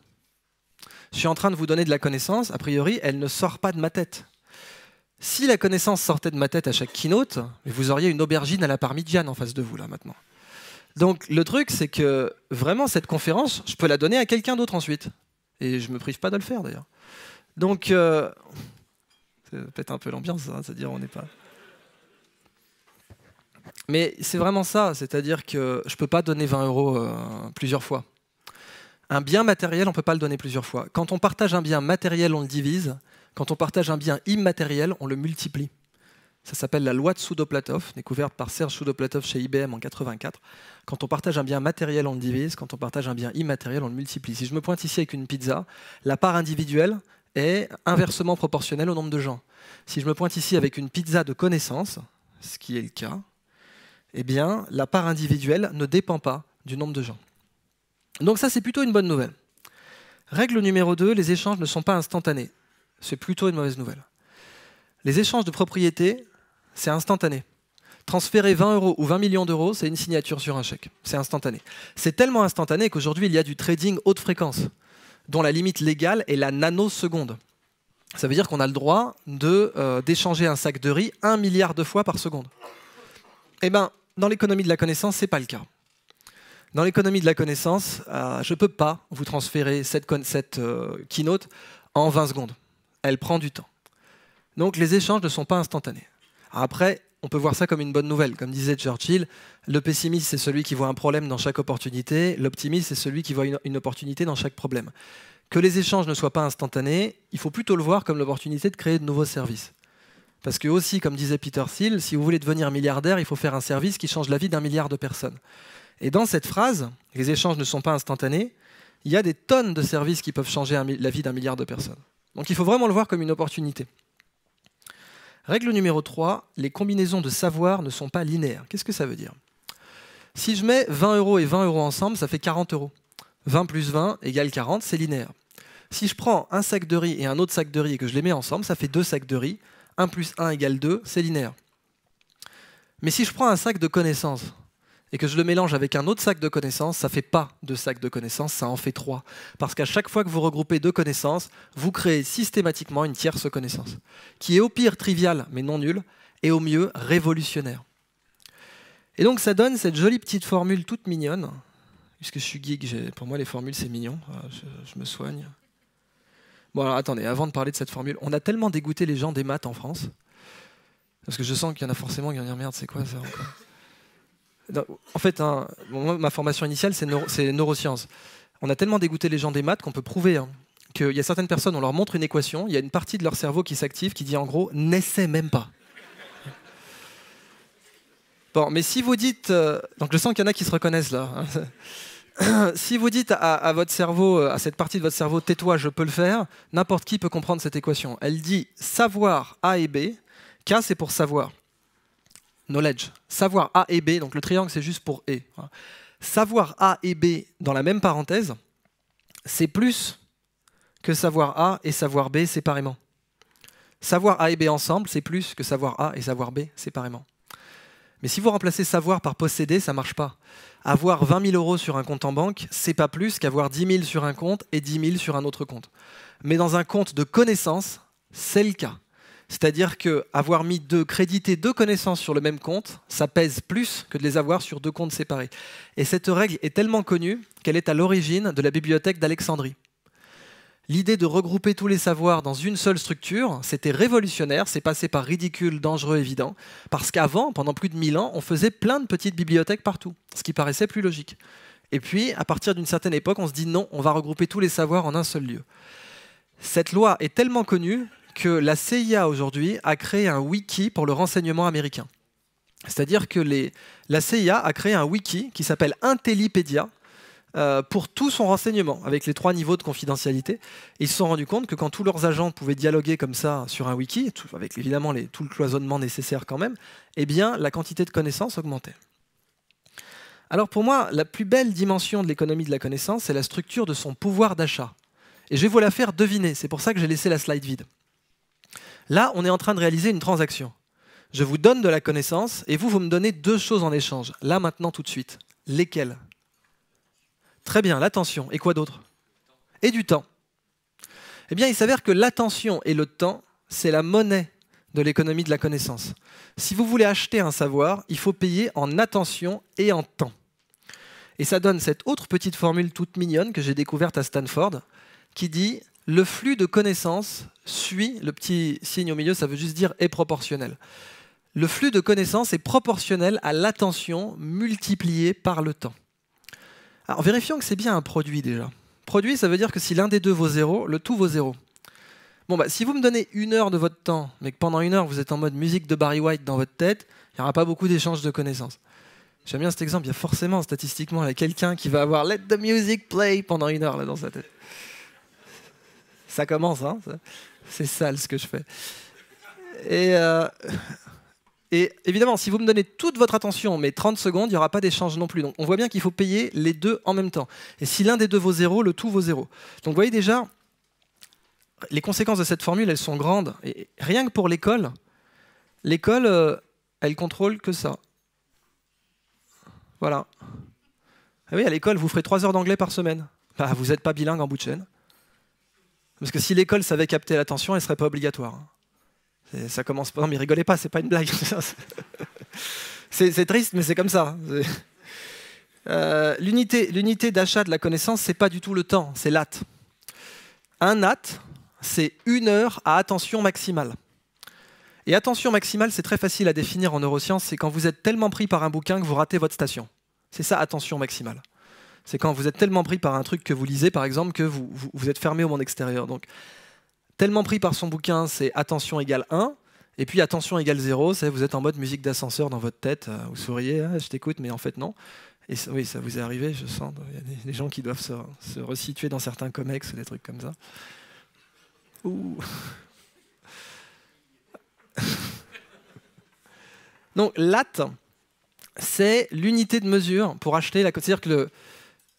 Je suis en train de vous donner de la connaissance. A priori, elle ne sort pas de ma tête. Si la connaissance sortait de ma tête à chaque keynote, vous auriez une aubergine à la parmigiane en face de vous, là, maintenant. Donc, le truc, c'est que vraiment, cette conférence, je peux la donner à quelqu'un d'autre ensuite. Et je ne me prive pas de le faire, d'ailleurs. Donc, c'est peut-être un peu l'ambiance, hein, c'est-à-dire on n'est pas... Mais c'est vraiment ça, c'est-à-dire que je ne peux pas donner 20 € plusieurs fois. Un bien matériel, on ne peut pas le donner plusieurs fois. Quand on partage un bien matériel, on le divise. Quand on partage un bien immatériel, on le multiplie. Ça s'appelle la loi de Soudoplatov, découverte par Serge Soudoplatov chez IBM en 84. Quand on partage un bien matériel, on le divise. Quand on partage un bien immatériel, on le multiplie. Si je me pointe ici avec une pizza, la part individuelle est inversement proportionnelle au nombre de gens. Si je me pointe ici avec une pizza de connaissances, ce qui est le cas, eh bien, la part individuelle ne dépend pas du nombre de gens. Donc ça, c'est plutôt une bonne nouvelle. Règle numéro 2, les échanges ne sont pas instantanés. C'est plutôt une mauvaise nouvelle. Les échanges de propriété, c'est instantané. Transférer 20 € ou 20 millions d'euros, c'est une signature sur un chèque. C'est instantané. C'est tellement instantané qu'aujourd'hui, il y a du trading haute fréquence, dont la limite légale est la nanoseconde. Ça veut dire qu'on a le droit d'échanger un sac de riz 1 milliard de fois par seconde. Eh bien, dans l'économie de la connaissance, ce n'est pas le cas. Dans l'économie de la connaissance, je ne peux pas vous transférer cette keynote en 20 secondes. Elle prend du temps. Donc les échanges ne sont pas instantanés. Après, on peut voir ça comme une bonne nouvelle. Comme disait Churchill, le pessimiste, c'est celui qui voit un problème dans chaque opportunité. L'optimiste, c'est celui qui voit une opportunité dans chaque problème. Que les échanges ne soient pas instantanés, il faut plutôt le voir comme l'opportunité de créer de nouveaux services. Parce que aussi, comme disait Peter Thiel, si vous voulez devenir milliardaire, il faut faire un service qui change la vie d'1 milliard de personnes. Et dans cette phrase, les échanges ne sont pas instantanés, il y a des tonnes de services qui peuvent changer la vie d'1 milliard de personnes. Donc il faut vraiment le voir comme une opportunité. Règle numéro 3, les combinaisons de savoir ne sont pas linéaires. Qu'est-ce que ça veut dire? Si je mets 20 € et 20 € ensemble, ça fait 40 €. 20 plus 20 égale 40, c'est linéaire. Si je prends un sac de riz et un autre sac de riz et que je les mets ensemble, ça fait 2 sacs de riz. 1 plus 1 égale 2, c'est linéaire. Mais si je prends un sac de connaissances et que je le mélange avec un autre sac de connaissances, ça ne fait pas 2 sacs de connaissances, ça en fait 3. Parce qu'à chaque fois que vous regroupez 2 connaissances, vous créez systématiquement une tierce connaissance, qui est au pire triviale, mais non nulle, et au mieux révolutionnaire. Et donc ça donne cette jolie petite formule toute mignonne. Puisque je suis geek, pour moi les formules c'est mignon, je me soigne. Bon alors attendez, avant de parler de cette formule, on a tellement dégoûté les gens des maths en France, parce que je sens qu'il y en a forcément qui vont dire merde, c'est quoi ça encore? En fait, moi, ma formation initiale c'est neurosciences. On a tellement dégoûté les gens des maths qu'on peut prouver qu'il y a certaines personnes, on leur montre une équation, il y a une partie de leur cerveau qui s'active qui dit en gros n'essaie même pas. Bon, mais si vous dites, donc je sens qu'il y en a qui se reconnaissent là. Si vous dites à votre cerveau, à cette partie de votre cerveau, tais-toi, je peux le faire, n'importe qui peut comprendre cette équation. Elle dit savoir A et B, K c'est pour savoir, knowledge. Savoir A et B, donc le triangle c'est juste pour et. Savoir A et B dans la même parenthèse, c'est plus que savoir A et savoir B séparément. Savoir A et B ensemble, c'est plus que savoir A et savoir B séparément. Mais si vous remplacez savoir par posséder, ça ne marche pas. Avoir 20 000 € sur un compte en banque, c'est pas plus qu'avoir 10 000 sur un compte et 10 000 sur un autre compte. Mais dans un compte de connaissances, c'est le cas. C'est-à-dire qu'avoir crédité 2 connaissances sur le même compte, ça pèse plus que de les avoir sur 2 comptes séparés. Et cette règle est tellement connue qu'elle est à l'origine de la bibliothèque d'Alexandrie. L'idée de regrouper tous les savoirs dans une seule structure, c'était révolutionnaire, c'est passé par ridicule, dangereux, évident, parce qu'avant, pendant plus de 1000 ans, on faisait plein de petites bibliothèques partout, ce qui paraissait plus logique. Et puis, à partir d'une certaine époque, on se dit non, on va regrouper tous les savoirs en un seul lieu. Cette loi est tellement connue que la CIA aujourd'hui a créé un wiki pour le renseignement américain. C'est-à-dire que la CIA a créé un wiki qui s'appelle Intellipédia, pour tout son renseignement, avec les 3 niveaux de confidentialité. Et ils se sont rendus compte que quand tous leurs agents pouvaient dialoguer comme ça sur un wiki, avec évidemment tout le cloisonnement nécessaire quand même, eh bien la quantité de connaissances augmentait. Alors pour moi, la plus belle dimension de l'économie de la connaissance, c'est la structure de son pouvoir d'achat. Et je vais vous la faire deviner, c'est pour ça que j'ai laissé la slide vide. Là, on est en train de réaliser une transaction. Je vous donne de la connaissance et vous me donnez 2 choses en échange. Là, maintenant, tout de suite. Lesquelles ? Très bien, l'attention. Et quoi d'autre? Et du temps. Eh bien, il s'avère que l'attention et le temps, c'est la monnaie de l'économie de la connaissance. Si vous voulez acheter un savoir, il faut payer en attention et en temps. Et ça donne cette autre petite formule toute mignonne que j'ai découverte à Stanford, qui dit « le flux de connaissances suit », le petit signe au milieu, ça veut juste dire « est proportionnel ». Le flux de connaissances est proportionnel à l'attention multipliée par le temps. Alors vérifions que c'est bien un produit déjà. Produit, ça veut dire que si l'un des deux vaut 0, le tout vaut 0. Bon, bah, si vous me donnez 1 heure de votre temps, mais que pendant 1 heure, vous êtes en mode musique de Barry White dans votre tête, il n'y aura pas beaucoup d'échanges de connaissances. J'aime bien cet exemple. Il y a forcément, statistiquement, il y a quelqu'un qui va avoir « Let the music play » pendant 1 heure là, dans sa tête. Ça commence, hein. C'est sale ce que je fais. Et évidemment, si vous me donnez toute votre attention, mais 30 secondes, il n'y aura pas d'échange non plus. Donc on voit bien qu'il faut payer les deux en même temps. Et si l'un des deux vaut 0, le tout vaut 0. Donc vous voyez déjà, les conséquences de cette formule, elles sont grandes. Et rien que pour l'école, elle contrôle que ça. Voilà. Ah oui, à l'école, vous ferez 3 heures d'anglais par semaine. Bah, vous n'êtes pas bilingue en bout de chaîne. Parce que si l'école savait capter l'attention, elle ne serait pas obligatoire. Ça commence pas. Non, mais rigolez pas, c'est pas une blague. C'est triste, mais c'est comme ça. L'unité d'achat de la connaissance, c'est pas du tout le temps, c'est l'at. Un at, c'est 1 heure à attention maximale. Et attention maximale, c'est très facile à définir en neurosciences, c'est quand vous êtes tellement pris par un bouquin que vous ratez votre station. C'est ça, attention maximale. C'est quand vous êtes tellement pris par un truc que vous lisez, par exemple, que vous êtes fermé au monde extérieur. Donc, tellement pris par son bouquin, c'est attention égale 1. Et puis attention égale 0, c'est vous êtes en mode musique d'ascenseur dans votre tête, vous souriez, ah, je t'écoute, mais en fait non. Et oui, ça vous est arrivé, je sens. Il y a des gens qui doivent se resituer dans certains comex, des trucs comme ça. Ouh. Donc l'at, c'est l'unité de mesure pour acheter la... C'est-à-dire que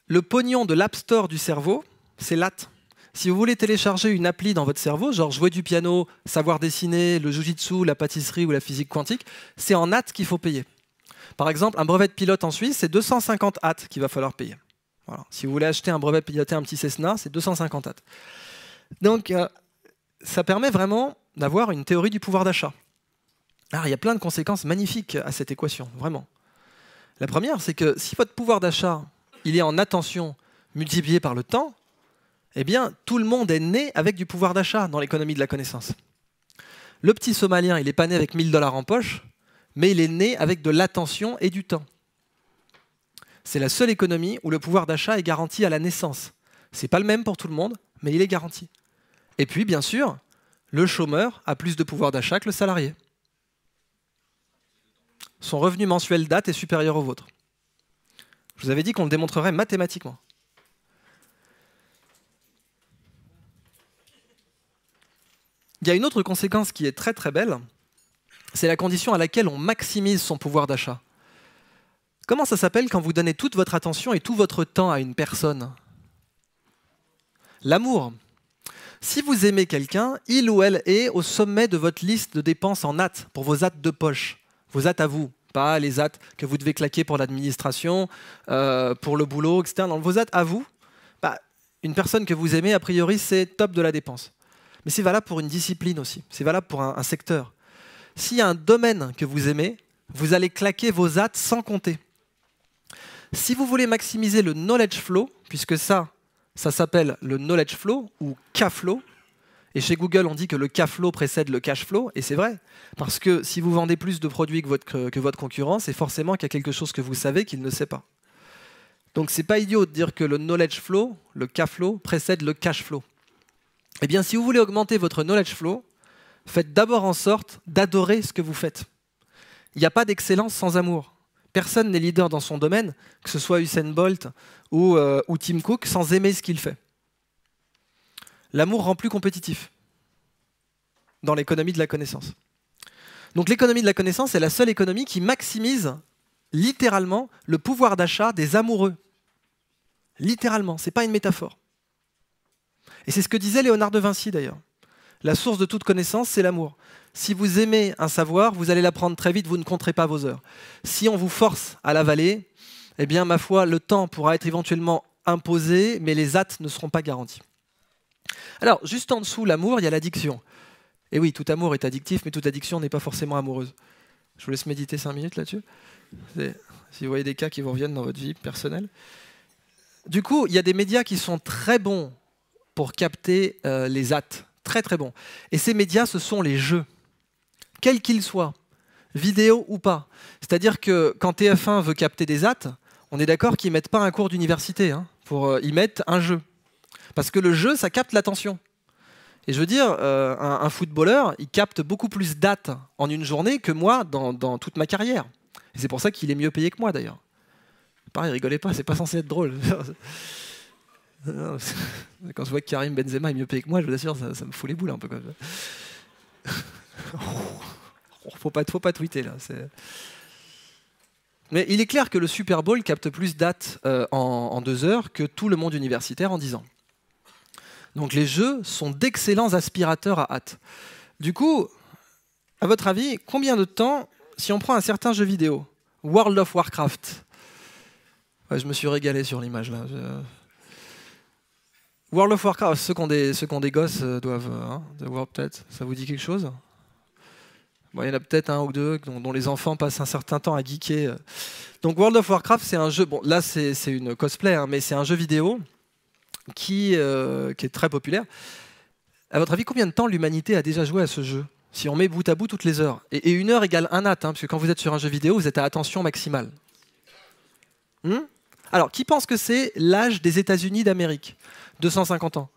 le pognon de l'App Store du cerveau, c'est l'at. Si vous voulez télécharger une appli dans votre cerveau, genre jouer du piano, savoir dessiner, le jujitsu, la pâtisserie ou la physique quantique, c'est en at qu'il faut payer. Par exemple, un brevet de pilote en Suisse, c'est 250 at qu'il va falloir payer. Voilà. Si vous voulez acheter un brevet de piloter un petit Cessna, c'est 250 at. Donc, ça permet vraiment d'avoir une théorie du pouvoir d'achat. Alors, il y a plein de conséquences magnifiques à cette équation, vraiment. La première, c'est que si votre pouvoir d'achat, il est en attention multiplié par le temps, eh bien, tout le monde est né avec du pouvoir d'achat dans l'économie de la connaissance. Le petit Somalien, il n'est pas né avec 1 000 $ en poche, mais il est né avec de l'attention et du temps. C'est la seule économie où le pouvoir d'achat est garanti à la naissance. Ce n'est pas le même pour tout le monde, mais il est garanti. Et puis, bien sûr, le chômeur a plus de pouvoir d'achat que le salarié. Son revenu mensuel date est supérieur au vôtre. Je vous avais dit qu'on le démontrerait mathématiquement. Il y a une autre conséquence qui est très très belle, c'est la condition à laquelle on maximise son pouvoir d'achat. Comment ça s'appelle quand vous donnez toute votre attention et tout votre temps à une personne? L'amour. Si vous aimez quelqu'un, il ou elle est au sommet de votre liste de dépenses en at, pour vos at de poche, vos at à vous, pas les at que vous devez claquer pour l'administration, pour le boulot, etc. Dans vos at à vous, une personne que vous aimez, a priori, c'est top de la dépense. Mais c'est valable pour une discipline aussi, c'est valable pour un secteur. S'il y a un domaine que vous aimez, vous allez claquer vos at sans compter. Si vous voulez maximiser le knowledge flow, puisque ça s'appelle le knowledge flow ou K-flow, et chez Google on dit que le K-flow précède le cash flow, et c'est vrai, parce que si vous vendez plus de produits que votre concurrent, c'est forcément qu'il y a quelque chose que vous savez qu'il ne sait pas. Donc c'est pas idiot de dire que le knowledge flow, le K-flow, précède le cash flow. Eh bien, si vous voulez augmenter votre knowledge flow, faites d'abord en sorte d'adorer ce que vous faites. Il n'y a pas d'excellence sans amour. Personne n'est leader dans son domaine, que ce soit Usain Bolt ou Tim Cook, sans aimer ce qu'il fait. L'amour rend plus compétitif dans l'économie de la connaissance. Donc l'économie de la connaissance est la seule économie qui maximise littéralement le pouvoir d'achat des amoureux. Littéralement, ce n'est pas une métaphore. Et c'est ce que disait Léonard de Vinci d'ailleurs. La source de toute connaissance, c'est l'amour. Si vous aimez un savoir, vous allez l'apprendre très vite, vous ne compterez pas vos heures. Si on vous force à l'avaler, eh bien, ma foi, le temps pourra être éventuellement imposé, mais les at ne seront pas garantis. Alors, juste en dessous, l'amour, il y a l'addiction. Et oui, tout amour est addictif, mais toute addiction n'est pas forcément amoureuse. Je vous laisse méditer 5 minutes là-dessus. Si vous voyez des cas qui vous reviennent dans votre vie personnelle. Du coup, il y a des médias qui sont très bons pour capter les at. Très très bons. Et ces médias, ce sont les jeux. Quels qu'ils soient, vidéo ou pas. C'est-à-dire que quand TF1 veut capter des at, on est d'accord qu'ils ne mettent pas un cours d'université, hein, ils mettent un jeu. Parce que le jeu, ça capte l'attention. Et je veux dire, un footballeur, il capte beaucoup plus dates en une journée que moi dans toute ma carrière. Et c'est pour ça qu'il est mieux payé que moi d'ailleurs. Pareil, rigolez pas, c'est pas censé être drôle. Quand je vois que Karim Benzema est mieux payé que moi, je vous assure, ça me fout les boules un peu. Faut pas tweeter là. Mais il est clair que le Super Bowl capte plus dates en 2 heures que tout le monde universitaire en 10 ans. Donc les jeux sont d'excellents aspirateurs à hâte. Du coup, à votre avis, combien de temps, si on prend un certain jeu vidéo, World of Warcraft, ouais, je me suis régalé sur l'image là. World of Warcraft, ceux qui ont des gosses doivent voir peut-être. Ça vous dit quelque chose? Bon, il y en a peut-être un ou deux dont les enfants passent un certain temps à geeker. Donc World of Warcraft, c'est un jeu, bon là c'est une cosplay, hein, mais c'est un jeu vidéo qui est très populaire. À votre avis, combien de temps l'humanité a déjà joué à ce jeu? Si on met bout à bout toutes les heures. Et 1 heure égale un at, hein, parce que quand vous êtes sur un jeu vidéo, vous êtes à attention maximale. Alors, qui pense que c'est l'âge des États-Unis d'Amérique? 250 ans.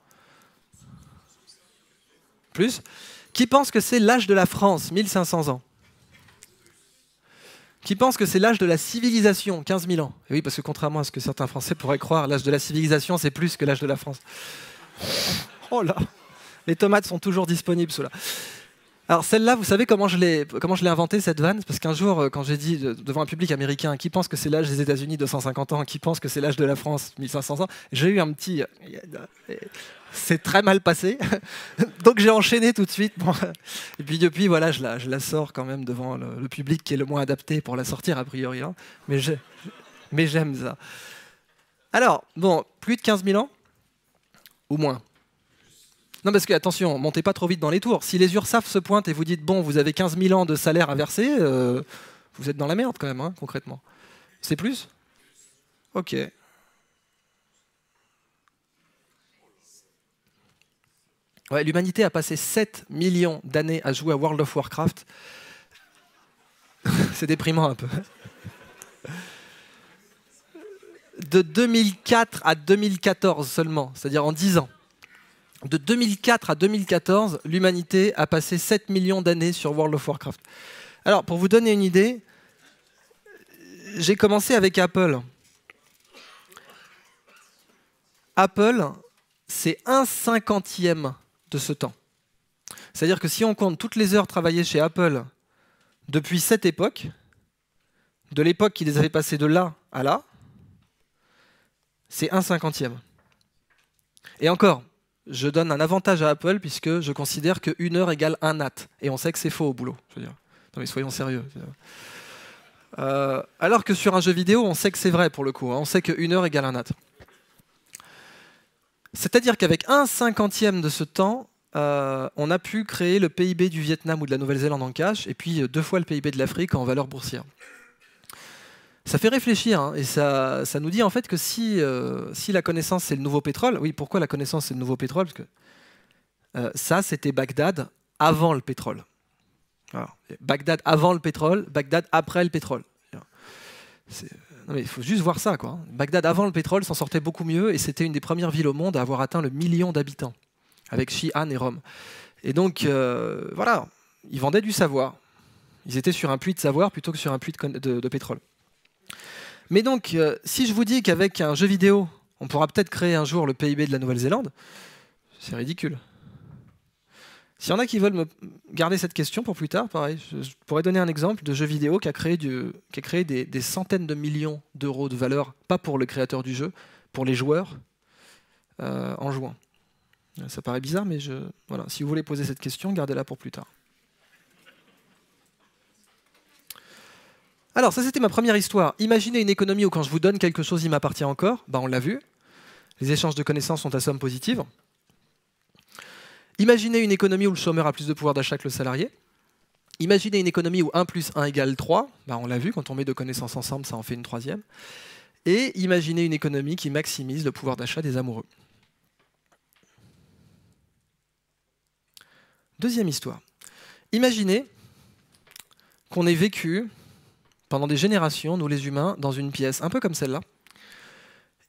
Plus. Qui pense que c'est l'âge de la France? 1500 ans. Qui pense que c'est l'âge de la civilisation? 15 000 ans. Et oui, parce que contrairement à ce que certains Français pourraient croire, l'âge de la civilisation, c'est plus que l'âge de la France. Oh là, les tomates sont toujours disponibles, ceux-là. Alors celle-là, vous savez comment je l'ai inventée, cette vanne? Parce qu'un jour, quand j'ai dit devant un public américain, qui pense que c'est l'âge des États-Unis, 250 ans, qui pense que c'est l'âge de la France, 1500 ans, j'ai eu un petit... C'est très mal passé. Donc j'ai enchaîné tout de suite. Bon. Et puis depuis, voilà, je la sors quand même devant le public qui est le moins adapté pour la sortir, a priori. Hein. Mais j'aime ça. Alors, bon, plus de 15 000 ans? Ou moins? Non, parce que, attention, montez pas trop vite dans les tours. Si les URSAF se pointent et vous dites, bon, vous avez 15 000 ans de salaire à verser, vous êtes dans la merde quand même, hein, concrètement. C'est plus? Ok. Ouais, l'humanité a passé 7 millions d'années à jouer à World of Warcraft. C'est déprimant un peu. De 2004 à 2014 seulement, c'est-à-dire en 10 ans. De 2004 à 2014, l'humanité a passé 7 millions d'années sur World of Warcraft. Alors, pour vous donner une idée, j'ai commencé avec Apple. Apple, c'est 1/50 de ce temps. C'est-à-dire que si on compte toutes les heures travaillées chez Apple depuis cette époque, de l'époque qui les avait passées de là à là, c'est 1/50. Et encore, je donne un avantage à Apple puisque je considère que 1 heure égale un at. Et on sait que c'est faux au boulot. Je veux dire. Non mais soyons sérieux. Alors que sur un jeu vidéo, on sait que c'est vrai pour le coup. Hein. On sait que 1 heure égale un at. C'est-à-dire qu'avec 1/50 de ce temps, on a pu créer le PIB du Vietnam ou de la Nouvelle-Zélande en cash, et puis 2 fois le PIB de l'Afrique en valeur boursière. Ça fait réfléchir, hein, et ça nous dit en fait que si la connaissance c'est le nouveau pétrole, oui, pourquoi la connaissance c'est le nouveau pétrole? Parce que ça, c'était Bagdad avant le pétrole. Alors, Bagdad avant le pétrole, Bagdad après le pétrole. Non mais il faut juste voir ça, quoi. Bagdad avant le pétrole s'en sortait beaucoup mieux, et c'était une des premières villes au monde à avoir atteint le 1 million d'habitants, avec Xi'an et Rome. Et donc, voilà, ils vendaient du savoir. Ils étaient sur un puits de savoir plutôt que sur un puits de pétrole. Mais donc, si je vous dis qu'avec un jeu vidéo, on pourra peut-être créer un jour le PIB de la Nouvelle-Zélande, c'est ridicule. S'il y en a qui veulent me garder cette question pour plus tard, pareil, je pourrais donner un exemple de jeu vidéo qui a créé des centaines de millions d'euros de valeur, pas pour le créateur du jeu, pour les joueurs, en jouant. Ça paraît bizarre, mais voilà, si vous voulez poser cette question, gardez-la pour plus tard. Alors, ça c'était ma première histoire. Imaginez une économie où quand je vous donne quelque chose, il m'appartient encore. Ben, on l'a vu. Les échanges de connaissances sont à somme positive. Imaginez une économie où le chômeur a plus de pouvoir d'achat que le salarié. Imaginez une économie où 1 + 1 égale 3. Ben, on l'a vu, quand on met 2 connaissances ensemble, ça en fait une troisième. Et imaginez une économie qui maximise le pouvoir d'achat des amoureux. Deuxième histoire. Imaginez qu'on ait vécu pendant des générations, nous les humains, dans une pièce un peu comme celle-là,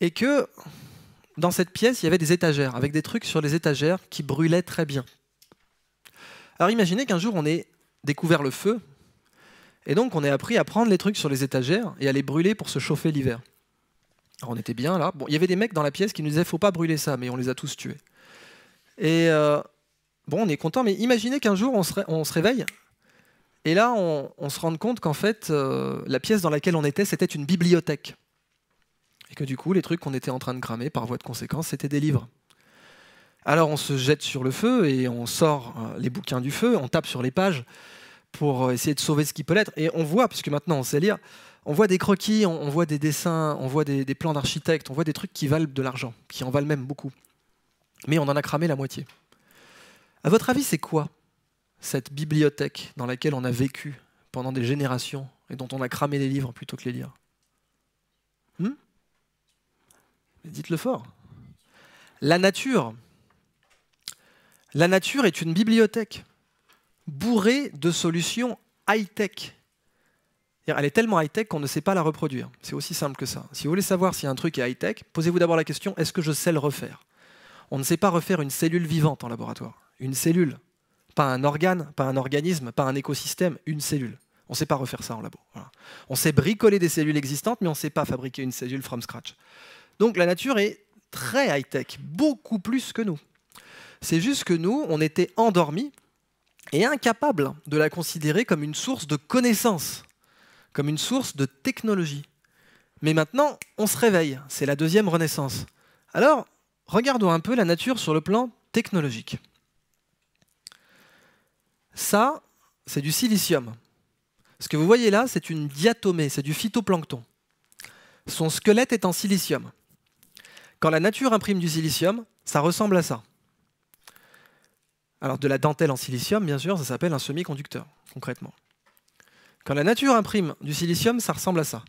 et que dans cette pièce, il y avait des étagères, avec des trucs sur les étagères qui brûlaient très bien. Alors imaginez qu'un jour, on ait découvert le feu, et donc on ait appris à prendre les trucs sur les étagères et à les brûler pour se chauffer l'hiver. Alors on était bien là. Bon, il y avait des mecs dans la pièce qui nous disaient « faut pas brûler ça », mais on les a tous tués. Et bon, on est content, mais imaginez qu'un jour, on se réveille, et là, on se rende compte qu'en fait, la pièce dans laquelle on était, c'était une bibliothèque. Et que du coup, les trucs qu'on était en train de cramer, par voie de conséquence, c'était des livres. Alors on se jette sur le feu et on sort les bouquins du feu, on tape sur les pages pour essayer de sauver ce qui peut l'être. Et on voit, puisque maintenant on sait lire, on voit des croquis, on voit des dessins, on voit des plans d'architectes, on voit des trucs qui valent de l'argent, qui en valent même beaucoup. Mais on en a cramé la moitié. À votre avis, c'est quoi cette bibliothèque dans laquelle on a vécu pendant des générations et dont on a cramé les livres plutôt que les lire? Dites-le fort. La nature. La nature est une bibliothèque bourrée de solutions high-tech. Elle est tellement high-tech qu'on ne sait pas la reproduire. C'est aussi simple que ça. Si vous voulez savoir si un truc est high-tech, posez-vous d'abord la question, est-ce que je sais le refaire? On ne sait pas refaire une cellule vivante en laboratoire. Une cellule. Pas un organe, pas un organisme, pas un écosystème, une cellule. On ne sait pas refaire ça en labo. Voilà. On sait bricoler des cellules existantes, mais on ne sait pas fabriquer une cellule from scratch. Donc la nature est très high-tech, beaucoup plus que nous. C'est juste que nous, on était endormis et incapables de la considérer comme une source de connaissances, comme une source de technologie. Mais maintenant, on se réveille, c'est la deuxième renaissance. Alors, regardons un peu la nature sur le plan technologique. Ça, c'est du silicium. Ce que vous voyez là, c'est une diatomée, c'est du phytoplancton. Son squelette est en silicium. Quand la nature imprime du silicium, ça ressemble à ça. Alors de la dentelle en silicium, bien sûr, ça s'appelle un semi-conducteur, concrètement. Quand la nature imprime du silicium, ça ressemble à ça.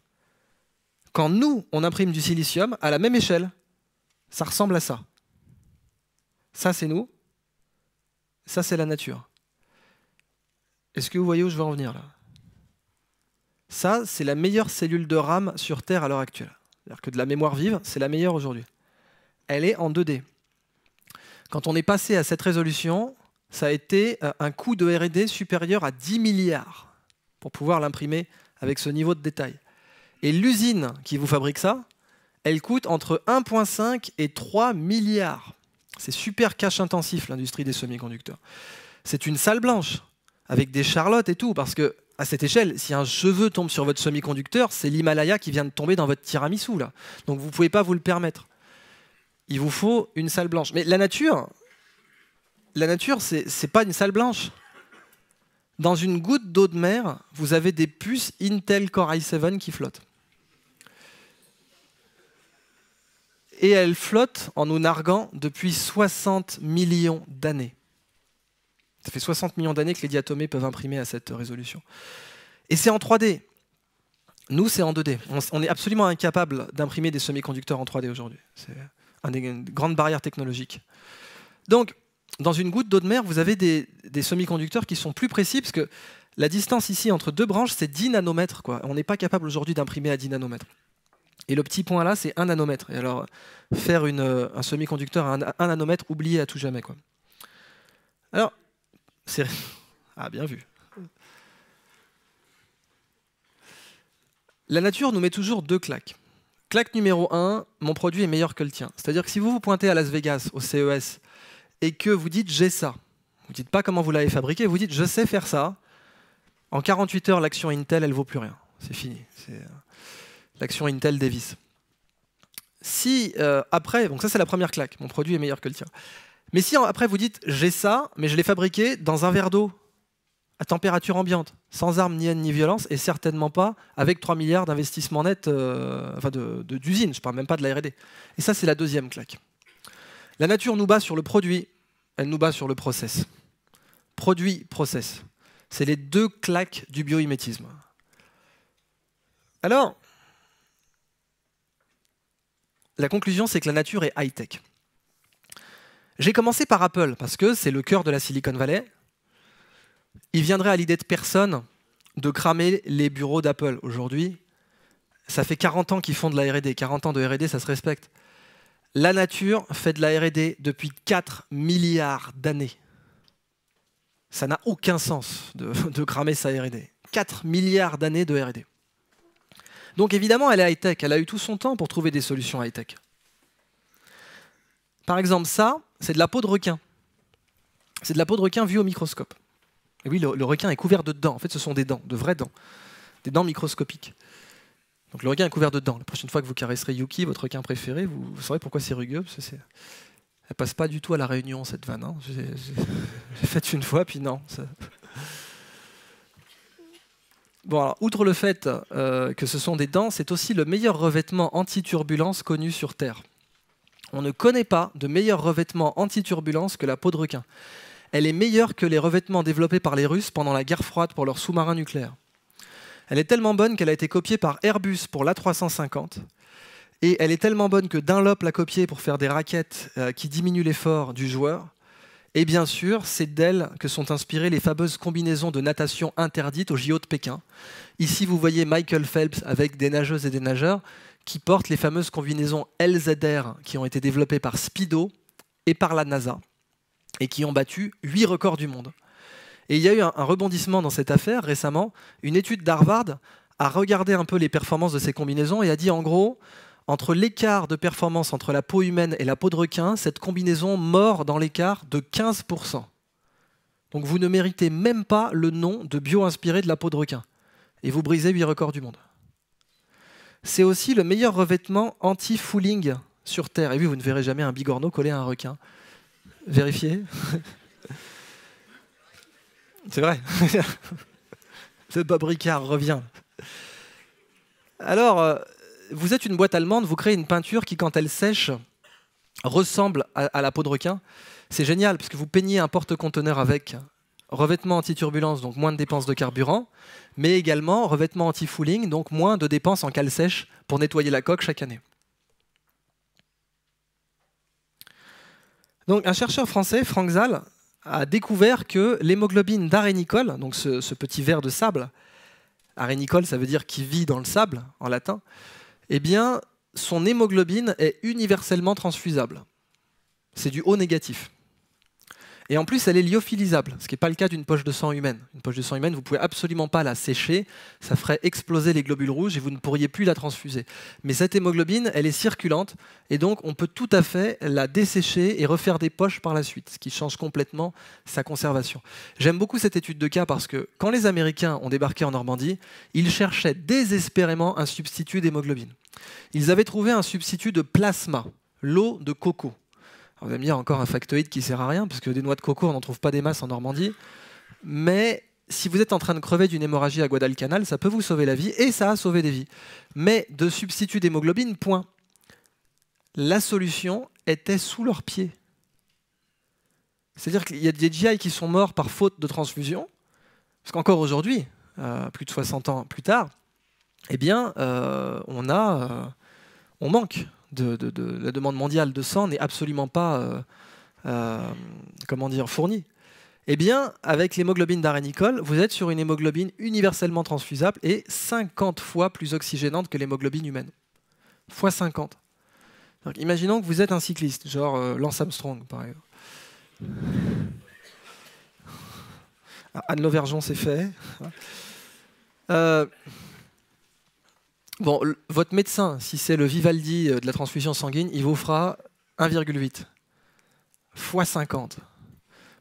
Quand nous, on imprime du silicium, à la même échelle, ça ressemble à ça. Ça, c'est nous. Ça, c'est la nature. Est-ce que vous voyez où je veux en venir là? Ça, c'est la meilleure cellule de RAM sur Terre à l'heure actuelle. C'est-à-dire que de la mémoire vive, c'est la meilleure aujourd'hui. Elle est en 2D. Quand on est passé à cette résolution, ça a été un coût de R&D supérieur à 10 milliards pour pouvoir l'imprimer avec ce niveau de détail. Et l'usine qui vous fabrique ça, elle coûte entre 1,5 et 3 milliards. C'est super cash intensif, l'industrie des semi-conducteurs. C'est une salle blanche, avec des charlottes et tout, parce que à cette échelle, si un cheveu tombe sur votre semi-conducteur, c'est l'Himalaya qui vient de tomber dans votre tiramisu, là. Donc vous ne pouvez pas vous le permettre. Il vous faut une salle blanche. Mais la nature, c'est pas une salle blanche. Dans une goutte d'eau de mer, vous avez des puces Intel Core i7 qui flottent. Et elles flottent en nous narguant depuis 60 millions d'années. Ça fait 60 millions d'années que les diatomées peuvent imprimer à cette résolution. Et c'est en 3D. Nous, c'est en 2D. On est absolument incapable d'imprimer des semi-conducteurs en 3D aujourd'hui. C'est une grande barrière technologique. Donc, dans une goutte d'eau de mer, vous avez des semi-conducteurs qui sont plus précis, parce que la distance ici entre deux branches, c'est 10 nanomètres, quoi. On n'est pas capable aujourd'hui d'imprimer à 10 nanomètres. Et le petit point là, c'est 1 nanomètre. Et alors, faire un semi-conducteur à 1 nanomètre, oubliez à tout jamais, quoi. Alors, c'est... Ah, bien vu. La nature nous met toujours deux claques. Claque numéro 1, mon produit est meilleur que le tien. C'est-à-dire que si vous vous pointez à Las Vegas, au CES, et que vous dites « j'ai ça », vous ne dites pas comment vous l'avez fabriqué, vous dites « je sais faire ça », en 48 heures, l'action Intel, elle ne vaut plus rien. C'est fini. C'est l'action Intel Davis. Si après, donc ça c'est la première claque, mon produit est meilleur que le tien. Mais si après vous dites « j'ai ça, mais je l'ai fabriqué dans un verre d'eau, à température ambiante, sans armes ni haine ni violence, et certainement pas avec 3 milliards d'investissements nets d'usines, je ne parle même pas de la R&D. Et ça, c'est la deuxième claque. La nature nous bat sur le produit, elle nous bat sur le process. Produit, process. C'est les deux claques du biomimétisme. Alors, la conclusion, c'est que la nature est high-tech. J'ai commencé par Apple, parce que c'est le cœur de la Silicon Valley. Il viendrait à l'idée de personne de cramer les bureaux d'Apple aujourd'hui. Ça fait 40 ans qu'ils font de la R&D. 40 ans de R&D, ça se respecte. La nature fait de la R&D depuis 4 milliards d'années. Ça n'a aucun sens de cramer sa R&D. 4 milliards d'années de R&D. Donc évidemment, elle est high-tech. Elle a eu tout son temps pour trouver des solutions high-tech. Par exemple, ça, c'est de la peau de requin. C'est de la peau de requin vue au microscope. Et oui, le requin est couvert de dents. En fait, ce sont des dents, de vraies dents. Des dents microscopiques. Donc le requin est couvert de dents. La prochaine fois que vous caresserez Yuki, votre requin préféré, vous saurez pourquoi c'est rugueux. Parce que elle passe pas du tout à la Réunion, cette vanne. Hein. J'ai fait une fois, puis non. Ça... Bon, alors, outre le fait que ce sont des dents, c'est aussi le meilleur revêtement anti-turbulence connu sur Terre. On ne connaît pas de meilleur revêtement anti-turbulence que la peau de requin. Elle est meilleure que les revêtements développés par les Russes pendant la guerre froide pour leurs sous-marins nucléaires. Elle est tellement bonne qu'elle a été copiée par Airbus pour l'A350. Et elle est tellement bonne que Dunlop l'a copiée pour faire des raquettes qui diminuent l'effort du joueur. Et bien sûr, c'est d'elle que sont inspirées les fameuses combinaisons de natation interdites au JO de Pékin. Ici, vous voyez Michael Phelps avec des nageuses et des nageurs qui portent les fameuses combinaisons LZR qui ont été développées par Speedo et par la NASA et qui ont battu 8 records du monde. Et il y a eu un rebondissement dans cette affaire récemment. Une étude d'Harvard a regardé un peu les performances de ces combinaisons et a dit en gros, entre l'écart de performance entre la peau humaine et la peau de requin, cette combinaison mord dans l'écart de 15%. Donc vous ne méritez même pas le nom de bio-inspiré de la peau de requin. Et vous brisez 8 records du monde. C'est aussi le meilleur revêtement anti-fouling sur Terre. Et oui, vous ne verrez jamais un bigorneau collé à un requin. Vérifiez. C'est vrai. Ce Bob Ricard revient. Alors, vous êtes une boîte allemande, vous créez une peinture qui, quand elle sèche, ressemble à la peau de requin. C'est génial, parce que vous peignez un porte-conteneur avec revêtement anti-turbulence, donc moins de dépenses de carburant, mais également revêtement anti-fouling, donc moins de dépenses en cale sèche pour nettoyer la coque chaque année. Donc, un chercheur français, Franck Zal, a découvert que l'hémoglobine d'arénicole, donc ce petit ver de sable, arénicole, ça veut dire qui vit dans le sable, en latin, eh bien, son hémoglobine est universellement transfusable. C'est du O négatif. Et en plus, elle est lyophilisable, ce qui n'est pas le cas d'une poche de sang humaine. Une poche de sang humaine, vous ne pouvez absolument pas la sécher, ça ferait exploser les globules rouges et vous ne pourriez plus la transfuser. Mais cette hémoglobine, elle est circulante, et donc on peut tout à fait la dessécher et refaire des poches par la suite, ce qui change complètement sa conservation. J'aime beaucoup cette étude de cas parce que quand les Américains ont débarqué en Normandie, ils cherchaient désespérément un substitut d'hémoglobine. Ils avaient trouvé un substitut de plasma, l'eau de coco. Alors vous allez me dire encore un factoïde qui ne sert à rien, parce que des noix de coco, on n'en trouve pas des masses en Normandie. Mais si vous êtes en train de crever d'une hémorragie à Guadalcanal, ça peut vous sauver la vie, et ça a sauvé des vies. Mais de substitut d'hémoglobine, point. La solution était sous leurs pieds. C'est-à-dire qu'il y a des GI qui sont morts par faute de transfusion, parce qu'encore aujourd'hui, plus de 60 ans plus tard, eh bien, on manque. La demande mondiale de sang n'est absolument pas fournie. Eh bien, avec l'hémoglobine d'arénicole, vous êtes sur une hémoglobine universellement transfusable et 50 fois plus oxygénante que l'hémoglobine humaine. Fois 50. Donc, imaginons que vous êtes un cycliste, genre Lance Armstrong, par exemple. Anne Lauvergeon, c'est fait. Bon, votre médecin, si c'est le Vivaldi de la transfusion sanguine, il vous fera 1,8 fois 50.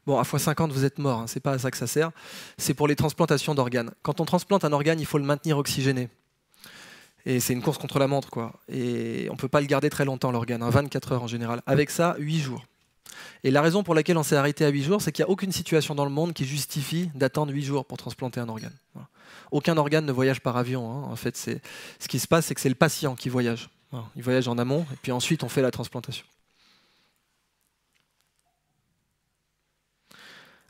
Bon, à fois 50, vous êtes mort, hein, c'est pas à ça que ça sert. C'est pour les transplantations d'organes. Quand on transplante un organe, il faut le maintenir oxygéné. Et c'est une course contre la montre, quoi. Et on ne peut pas le garder très longtemps, l'organe, hein, 24 heures en général. Avec ça, 8 jours. Et la raison pour laquelle on s'est arrêté à 8 jours, c'est qu'il n'y a aucune situation dans le monde qui justifie d'attendre 8 jours pour transplanter un organe. Voilà. Aucun organe ne voyage par avion. Hein. En fait, ce qui se passe, c'est que c'est le patient qui voyage. Voilà. Il voyage en amont, et puis ensuite, on fait la transplantation.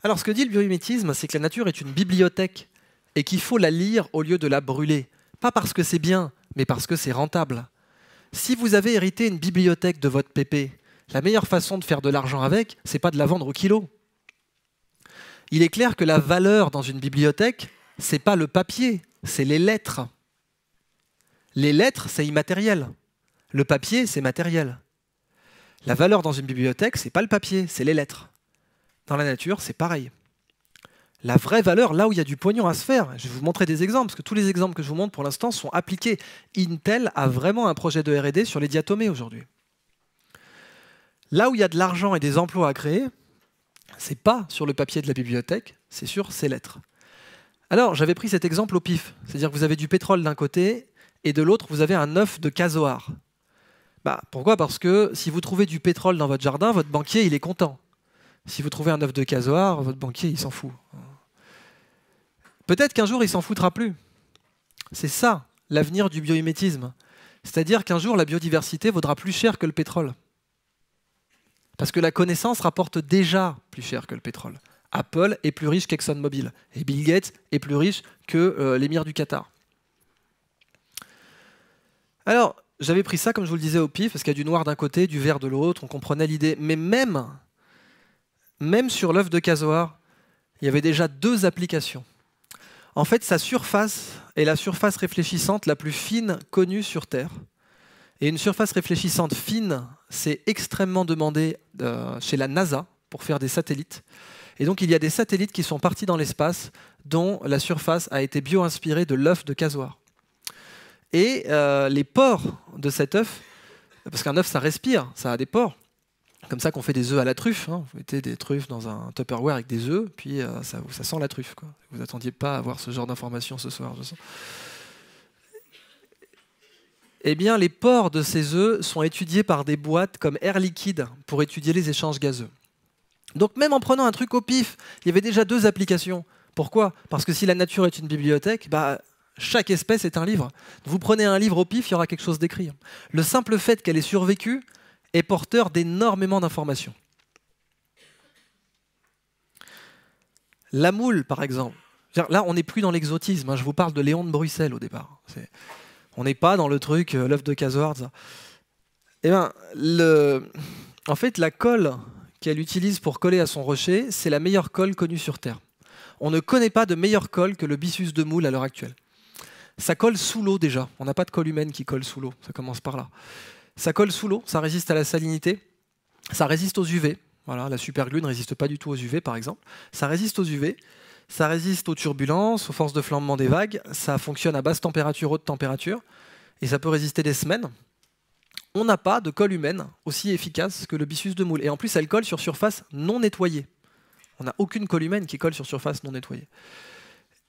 Alors, ce que dit le biomimétisme, c'est que la nature est une bibliothèque et qu'il faut la lire au lieu de la brûler. Pas parce que c'est bien, mais parce que c'est rentable. Si vous avez hérité une bibliothèque de votre pépé, la meilleure façon de faire de l'argent avec, c'est pas de la vendre au kilo. Il est clair que la valeur dans une bibliothèque, c'est pas le papier, c'est les lettres. Les lettres, c'est immatériel. Le papier, c'est matériel. La valeur dans une bibliothèque, c'est pas le papier, c'est les lettres. Dans la nature, c'est pareil. La vraie valeur, là où il y a du pognon à se faire, je vais vous montrer des exemples, parce que tous les exemples que je vous montre pour l'instant sont appliqués. Intel a vraiment un projet de R&D sur les diatomées aujourd'hui. Là où il y a de l'argent et des emplois à créer, c'est pas sur le papier de la bibliothèque, c'est sur ces lettres. Alors, j'avais pris cet exemple au pif, c'est-à-dire que vous avez du pétrole d'un côté, et de l'autre, vous avez un œuf de casoar. Pourquoi? Parce que si vous trouvez du pétrole dans votre jardin, votre banquier, il est content. Si vous trouvez un œuf de casoar, votre banquier, il s'en fout. Peut-être qu'un jour, il s'en foutra plus. C'est ça, l'avenir du biomimétisme. C'est-à-dire qu'un jour, la biodiversité vaudra plus cher que le pétrole. Parce que la connaissance rapporte déjà plus cher que le pétrole. Apple est plus riche qu'ExxonMobil. Et Bill Gates est plus riche que l'émir du Qatar. Alors, j'avais pris ça, comme je vous le disais, au pif, parce qu'il y a du noir d'un côté, du vert de l'autre, on comprenait l'idée. Mais même sur l'œuf de casoar, il y avait déjà 2 applications. En fait, sa surface est la surface réfléchissante la plus fine connue sur Terre. Et une surface réfléchissante fine, c'est extrêmement demandé chez la NASA pour faire des satellites. Et donc, il y a des satellites qui sont partis dans l'espace dont la surface a été bio-inspirée de l'œuf de casoar. Et les pores de cet œuf, parce qu'un œuf, ça respire, ça a des pores. Comme ça qu'on fait des œufs à la truffe. Hein. Vous mettez des truffes dans un Tupperware avec des œufs, puis ça sent la truffe, quoi. Vous n'attendiez pas à avoir ce genre d'informations ce soir, je sens. Eh bien, les pores de ces œufs sont étudiés par des boîtes comme Air Liquide pour étudier les échanges gazeux. Donc même en prenant un truc au pif, il y avait déjà 2 applications. Pourquoi? Parce que si la nature est une bibliothèque, chaque espèce est un livre. Vous prenez un livre au pif, il y aura quelque chose d'écrit. Le simple fait qu'elle ait survécu est porteur d'énormément d'informations. La moule, par exemple. Là, on n'est plus dans l'exotisme. Je vous parle de Léon de Bruxelles au départ. On n'est pas dans le truc, l'œuf de casoar. En fait, la colle qu'elle utilise pour coller à son rocher, c'est la meilleure colle connue sur Terre. On ne connaît pas de meilleure colle que le byssus de moule à l'heure actuelle. Ça colle sous l'eau déjà. On n'a pas de colle humaine qui colle sous l'eau. Ça commence par là. Ça colle sous l'eau, ça résiste à la salinité, ça résiste aux UV. Voilà, la superglue ne résiste pas du tout aux UV, par exemple. Ça résiste aux UV, ça résiste aux turbulences, aux forces de flambement des vagues. Ça fonctionne à basse température, haute température, et ça peut résister des semaines. On n'a pas de colle humaine aussi efficace que le byssus de moule. Et en plus, elle colle sur surface non nettoyée. On n'a aucune colle humaine qui colle sur surface non nettoyée.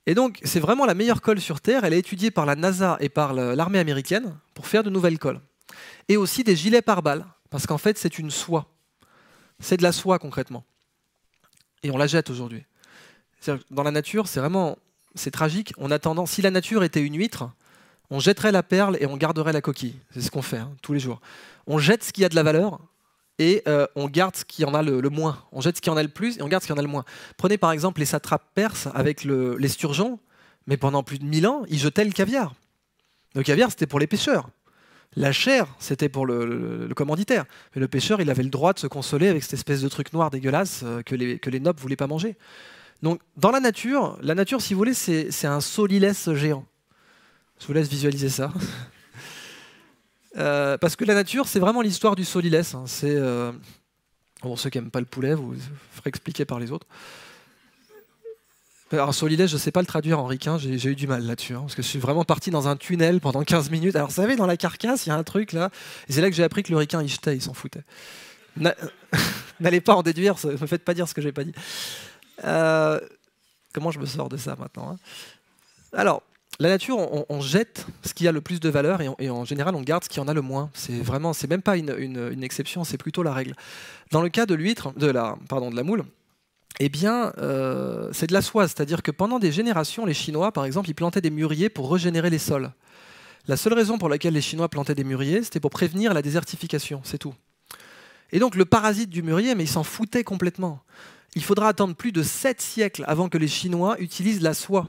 Et donc, c'est vraiment la meilleure colle sur Terre. Elle est étudiée par la NASA et par l'armée américaine pour faire de nouvelles colles. Et aussi des gilets pare-balles, parce qu'en fait, c'est une soie. C'est de la soie, concrètement. Et on la jette aujourd'hui. Dans la nature, c'est tragique. On a tendance, si la nature était une huître, on jetterait la perle et on garderait la coquille. C'est ce qu'on fait tous les jours. On jette ce qui a de la valeur et on garde ce qui en a le moins. On jette ce qui en a le plus et on garde ce qui en a le moins. Prenez par exemple les satrapes perses avec les sturgeons, mais pendant plus de 1000 ans, ils jetaient le caviar. Le caviar, c'était pour les pêcheurs. La chair, c'était pour le commanditaire. Mais le pêcheur, il avait le droit de se consoler avec cette espèce de truc noir dégueulasse que les nobles ne voulaient pas manger. Donc, dans la nature, si vous voulez, c'est un solilès géant. Je vous laisse visualiser ça. Parce que la nature, c'est vraiment l'histoire du solilès. C'est pour ceux qui n'aiment pas le poulet, vous ferez expliquer par les autres. Alors, solilès, je ne sais pas le traduire en ricain, j'ai eu du mal là-dessus, parce que je suis vraiment parti dans un tunnel pendant 15 minutes. Alors, vous savez, dans la carcasse, il y a un truc là, et c'est là que j'ai appris que le ricain, il jetait, il s'en foutait. N'allez pas en déduire, ne me faites pas dire ce que je n'ai pas dit. Comment je me sors de ça maintenant, Alors, la nature, on jette ce qui a le plus de valeur, et en général, on garde ce qui en a le moins. C'est même pas une exception, c'est plutôt la règle. Dans le cas de l'huître, de la moule, eh bien, c'est de la soie, c'est-à-dire que pendant des générations, les Chinois, par exemple, ils plantaient des mûriers pour régénérer les sols. La seule raison pour laquelle les Chinois plantaient des mûriers, c'était pour prévenir la désertification, c'est tout. Et donc le parasite du mûrier, mais il s'en foutait complètement. Il faudra attendre plus de 7 siècles avant que les Chinois utilisent la soie.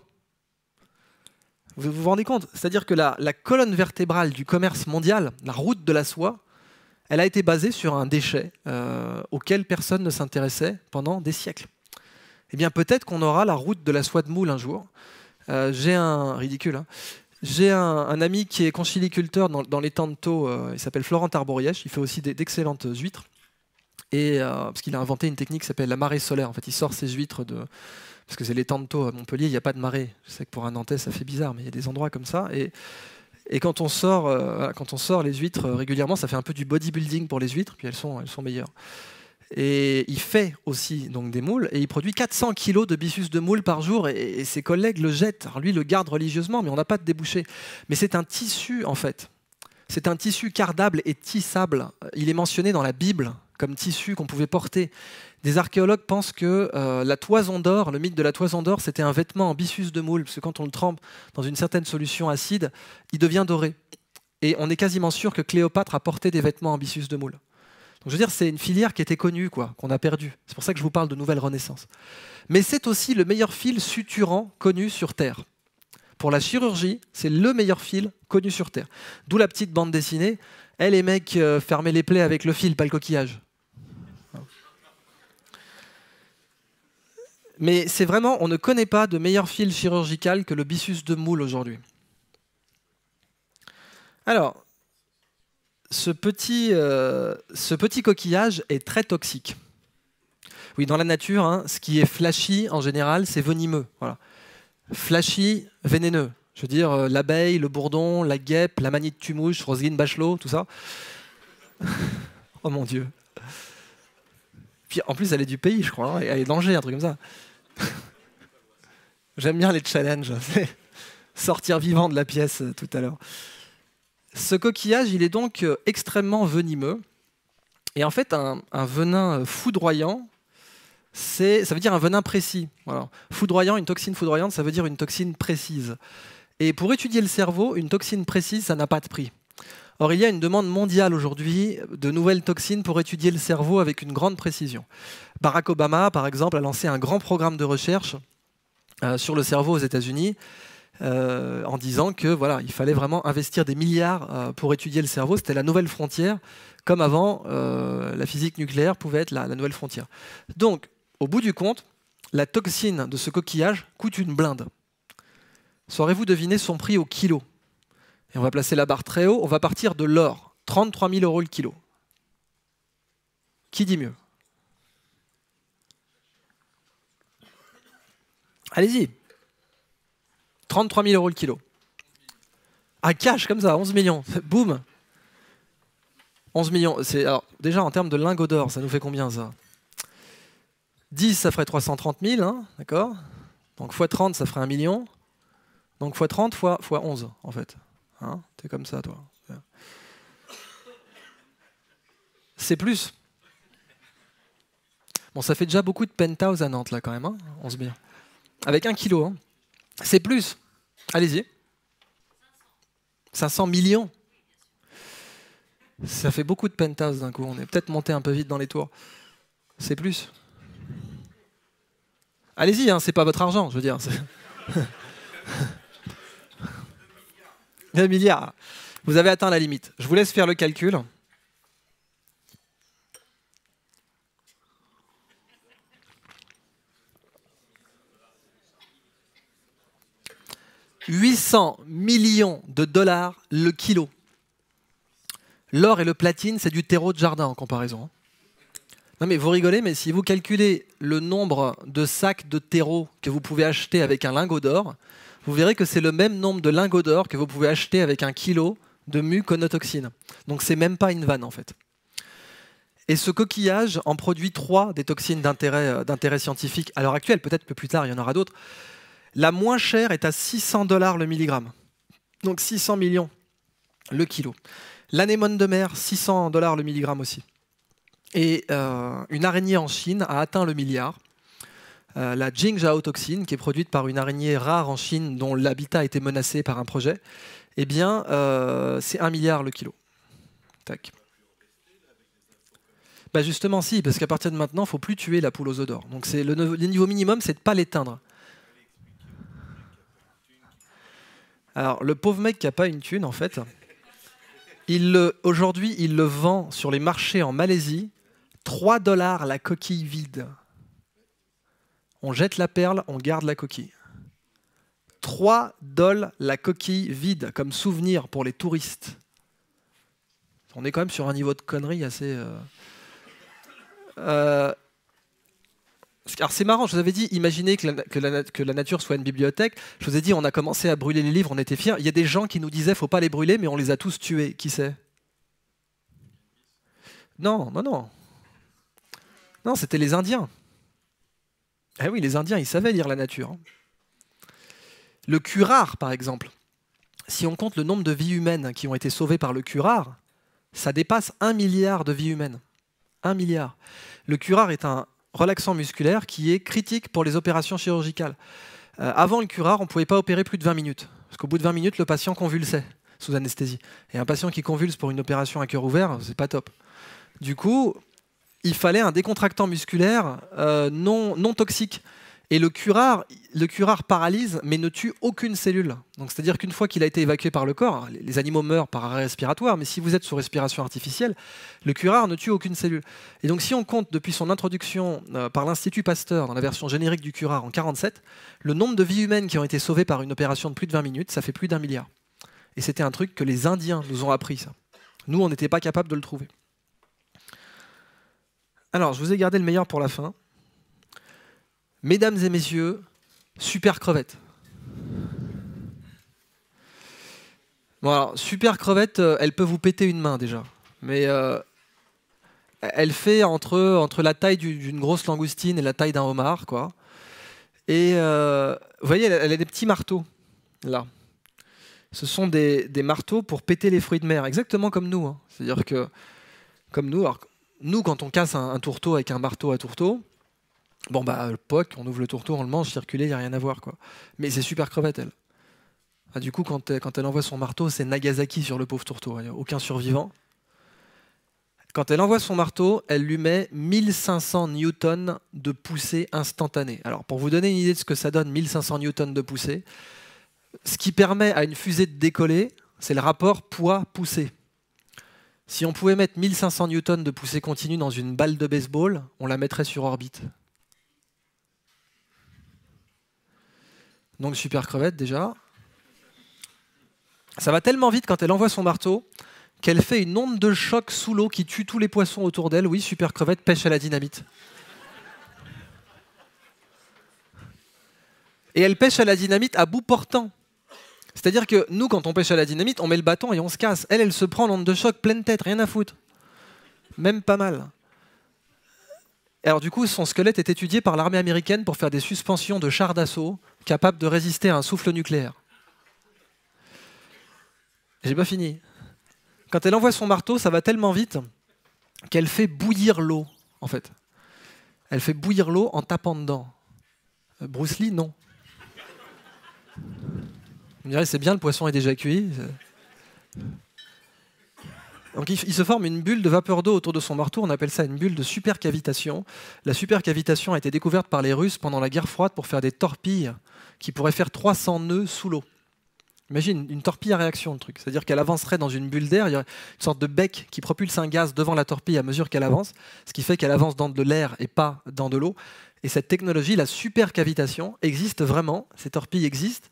Vous vous rendez compte? C'est-à-dire que la colonne vertébrale du commerce mondial, la route de la soie, elle a été basée sur un déchet auquel personne ne s'intéressait pendant des siècles. Eh bien, peut-être qu'on aura la route de la soie de moule un jour. J'ai un ami qui est conchiliculteur dans l'étang de Thau, il s'appelle Florent Arborièche, il fait aussi d'excellentes huîtres. parce qu'il a inventé une technique qui s'appelle la marée solaire. En fait, il sort ses huîtres de... Parce que c'est les temps de taux à Montpellier, il n'y a pas de marée. Je sais que pour un Nantais, ça fait bizarre, mais il y a des endroits comme ça. Et quand on sort les huîtres régulièrement, ça fait un peu du bodybuilding pour les huîtres, puis elles sont meilleures. Et il fait aussi donc des moules, et il produit 400 kilos de byssus de moule par jour, et ses collègues le jettent. Alors lui, le garde religieusement, mais on n'a pas de débouché. Mais c'est un tissu, en fait. C'est un tissu cardable et tissable. Il est mentionné dans la Bible comme tissu qu'on pouvait porter. Des archéologues pensent que la toison d'or, le mythe de la toison d'or, c'était un vêtement en byssus de moule, parce que quand on le trempe dans une certaine solution acide, il devient doré. Et on est quasiment sûr que Cléopâtre a porté des vêtements en byssus de moule. Donc, je veux dire, c'est une filière qui était connue, quoi, qu'on a perdue. C'est pour ça que je vous parle de nouvelle renaissance. Mais c'est aussi le meilleur fil suturant connu sur Terre. Pour la chirurgie, c'est le meilleur fil connu sur Terre. D'où la petite bande dessinée. Eh les mecs, fermez les plaies avec le fil, pas le coquillage. Mais c'est vraiment, on ne connaît pas de meilleur fil chirurgical que le byssus de moule aujourd'hui. Alors, ce petit coquillage est très toxique. Oui, dans la nature, hein, ce qui est flashy, en général, c'est venimeux. Voilà. Flashy, vénéneux. Je veux dire, l'abeille, le bourdon, la guêpe, la manite tumouche, Roselyne Bachelot, tout ça. Oh mon Dieu. Puis en plus, elle est du pays, je crois. Hein, elle est d'Angers, un truc comme ça. J'aime bien les challenges. Sortir vivant de la pièce tout à l'heure. Ce coquillage, il est donc extrêmement venimeux. Et en fait, un venin foudroyant, ça veut dire un venin précis. Voilà. Foudroyant, une toxine foudroyante, ça veut dire une toxine précise. Et pour étudier le cerveau, une toxine précise, ça n'a pas de prix. Or, il y a une demande mondiale aujourd'hui de nouvelles toxines pour étudier le cerveau avec une grande précision. Barack Obama, par exemple, a lancé un grand programme de recherche sur le cerveau aux États-Unis en disant que voilà, il fallait vraiment investir des milliards pour étudier le cerveau. C'était la nouvelle frontière, comme avant, la physique nucléaire pouvait être la nouvelle frontière. Donc, au bout du compte, la toxine de ce coquillage coûte une blinde. Saurez-vous deviner son prix au kilo? Et on va placer la barre très haut, on va partir de l'or. 33 000 € le kilo. Qui dit mieux? Allez-y. 33 000 € le kilo. À cash, comme ça, 11 millions. Boum. 11 millions. Alors, déjà, en termes de lingots d'or, ça nous fait combien, ça? 10, ça ferait 330 000, hein, d'accord? Donc, x 30, ça ferait 1 million. Donc, x 30, x 11, en fait. Hein, t'es comme ça, toi. C'est plus. Bon, ça fait déjà beaucoup de penthouse à Nantes, là, quand même, hein, 11 millions. Avec 1 kilo, hein. C'est plus. Allez-y. 500 millions. Ça fait beaucoup de penthouse d'un coup. On est peut-être monté un peu vite dans les tours. C'est plus. Allez-y, hein, c'est pas votre argent, je veux dire. 2 milliards. Vous avez atteint la limite. Je vous laisse faire le calcul. « 800 millions de dollars le kilo. » L'or et le platine, c'est du terreau de jardin en comparaison. Non mais vous rigolez, mais si vous calculez le nombre de sacs de terreau que vous pouvez acheter avec un lingot d'or, vous verrez que c'est le même nombre de lingots d'or que vous pouvez acheter avec 1 kilo de muconotoxine. Donc c'est même pas une vanne en fait. Et ce coquillage en produit 3 des toxines d'intérêt scientifique à l'heure actuelle. Peut-être que plus tard il y en aura d'autres. La moins chère est à 600 $ le milligramme. Donc 600 millions le kilo. L'anémone de mer, 600 $ le milligramme aussi. Et une araignée en Chine a atteint le milliard. La Jingzhao toxine, qui est produite par une araignée rare en Chine dont l'habitat a été menacé par un projet, eh bien, c'est 1 milliard le kilo. Tac. Bah justement, si, parce qu'à partir de maintenant, il ne faut plus tuer la poule aux œufs d'or. Donc le niveau minimum, c'est de ne pas l'éteindre. Alors, le pauvre mec qui n'a pas une thune, en fait, aujourd'hui, il le vend sur les marchés en Malaisie, 3 $ la coquille vide. On jette la perle, on garde la coquille. 3 $ la coquille vide, comme souvenir pour les touristes. On est quand même sur un niveau de connerie assez... Alors c'est marrant, je vous avais dit, imaginez que la nature soit une bibliothèque. Je vous ai dit, on a commencé à brûler les livres, on était fiers. Il y a des gens qui nous disaient, faut pas les brûler, mais on les a tous tués. Qui c'est? Non, non, non. Non, c'était les Indiens. Eh oui, les Indiens, ils savaient lire la nature. Le curare, par exemple. Si on compte le nombre de vies humaines qui ont été sauvées par le curare, ça dépasse 1 milliard de vies humaines. 1 milliard. Le curare est un relaxant musculaire qui est critique pour les opérations chirurgicales. Avant le curare, on ne pouvait pas opérer plus de 20 minutes. Parce qu'au bout de 20 minutes, le patient convulsait sous anesthésie. Et un patient qui convulse pour une opération à cœur ouvert, c'est pas top. Du coup, il fallait un décontractant musculaire non toxique. Et le curare paralyse, mais ne tue aucune cellule. Donc, c'est-à-dire qu'une fois qu'il a été évacué par le corps, les animaux meurent par arrêt respiratoire, mais si vous êtes sous respiration artificielle, le curare ne tue aucune cellule. Et donc, si on compte depuis son introduction par l'Institut Pasteur, dans la version générique du curare en 1947, le nombre de vies humaines qui ont été sauvées par une opération de plus de 20 minutes, ça fait plus d'1 milliard. Et c'était un truc que les Indiens nous ont appris, ça. Nous, on n'était pas capable de le trouver. Alors, je vous ai gardé le meilleur pour la fin. Mesdames et messieurs, super crevette. Bon alors, super crevette, elle peut vous péter une main déjà. Mais elle fait entre la taille d'une grosse langoustine et la taille d'un homard, quoi. Et vous voyez, elle a des petits marteaux, là. Ce sont des marteaux pour péter les fruits de mer, exactement comme nous. Hein. C'est-à-dire que, comme nous, alors, nous, quand on casse un tourteau avec un marteau à tourteau, bon bah le POC, on ouvre le tourteau, on le mange, circuler, il n'y a rien à voir quoi. Mais c'est super crevette elle. Ah, du coup quand elle envoie son marteau, c'est Nagasaki sur le pauvre tourteau, il n'y a aucun survivant. Quand elle envoie son marteau, elle lui met 1500 newtons de poussée instantanée. Alors pour vous donner une idée de ce que ça donne, 1500 newtons de poussée, ce qui permet à une fusée de décoller, c'est le rapport poids-poussée. Si on pouvait mettre 1500 newtons de poussée continue dans une balle de baseball, on la mettrait sur orbite. Donc super crevette déjà. Ça va tellement vite quand elle envoie son marteau qu'elle fait une onde de choc sous l'eau qui tue tous les poissons autour d'elle. Oui, super crevette pêche à la dynamite. Et elle pêche à la dynamite à bout portant. C'est-à-dire que nous, quand on pêche à la dynamite, on met le bâton et on se casse. Elle se prend l'onde de choc pleine tête, rien à foutre. Même pas mal. Et alors du coup, son squelette est étudié par l'armée américaine pour faire des suspensions de chars d'assaut capables de résister à un souffle nucléaire. J'ai pas fini. Quand elle envoie son marteau, ça va tellement vite qu'elle fait bouillir l'eau, en fait. Elle fait bouillir l'eau en tapant dedans. Bruce Lee, non. Vous me direz, c'est bien, le poisson est déjà cuit. Donc il se forme une bulle de vapeur d'eau autour de son marteau, on appelle ça une bulle de supercavitation. La supercavitation a été découverte par les Russes pendant la guerre froide pour faire des torpilles qui pourraient faire 300 nœuds sous l'eau. Imagine une torpille à réaction, le truc. C'est-à-dire qu'elle avancerait dans une bulle d'air, il y aurait une sorte de bec qui propulse un gaz devant la torpille à mesure qu'elle avance, ce qui fait qu'elle avance dans de l'air et pas dans de l'eau. Et cette technologie, la supercavitation, existe vraiment, ces torpilles existent,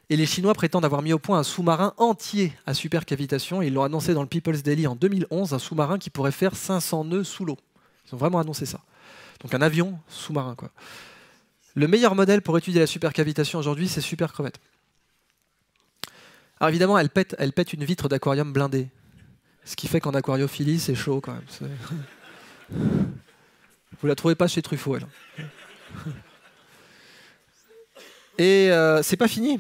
et les Chinois prétendent avoir mis au point un sous-marin entier à supercavitation. Ils l'ont annoncé dans le People's Daily en 2011, un sous-marin qui pourrait faire 500 nœuds sous l'eau. Ils ont vraiment annoncé ça. Donc un avion sous-marin, quoi. Le meilleur modèle pour étudier la supercavitation aujourd'hui, c'est Super Crevette. Alors évidemment, elle pète une vitre d'aquarium blindée. Ce qui fait qu'en aquariophilie, c'est chaud quand même. Vous la trouvez pas chez Truffaut, elle. Et c'est pas fini.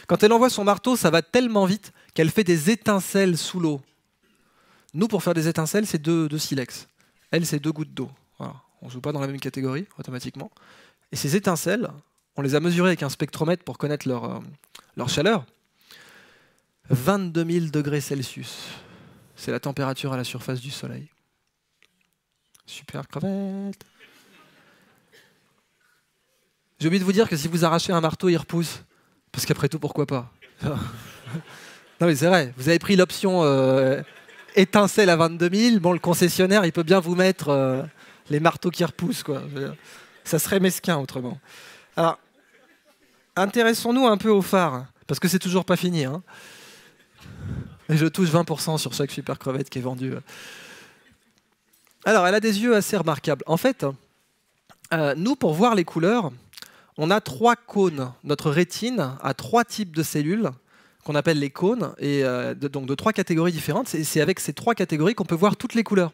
Quand elle envoie son marteau, ça va tellement vite qu'elle fait des étincelles sous l'eau. Nous, pour faire des étincelles, c'est 2 silex. Elle, c'est 2 gouttes d'eau. Voilà. On ne joue pas dans la même catégorie, automatiquement. Et ces étincelles, on les a mesurées avec un spectromètre pour connaître leur chaleur. 22 000 degrés Celsius. C'est la température à la surface du Soleil. Super crevette. J'ai oublié de vous dire que si vous arrachez un marteau, il repousse. Parce qu'après tout, pourquoi pas? Non mais c'est vrai, vous avez pris l'option étincelle à 22 000. Bon, le concessionnaire, il peut bien vous mettre les marteaux qui repoussent, quoi. Ça serait mesquin autrement. Alors, intéressons-nous un peu au phare, parce que c'est toujours pas fini. Hein. Et je touche 20% sur chaque super crevette qui est vendue. Alors, elle a des yeux assez remarquables. En fait, nous, pour voir les couleurs, on a 3 cônes. Notre rétine a 3 types de cellules qu'on appelle les cônes, et donc de 3 catégories différentes. C'est avec ces 3 catégories qu'on peut voir toutes les couleurs.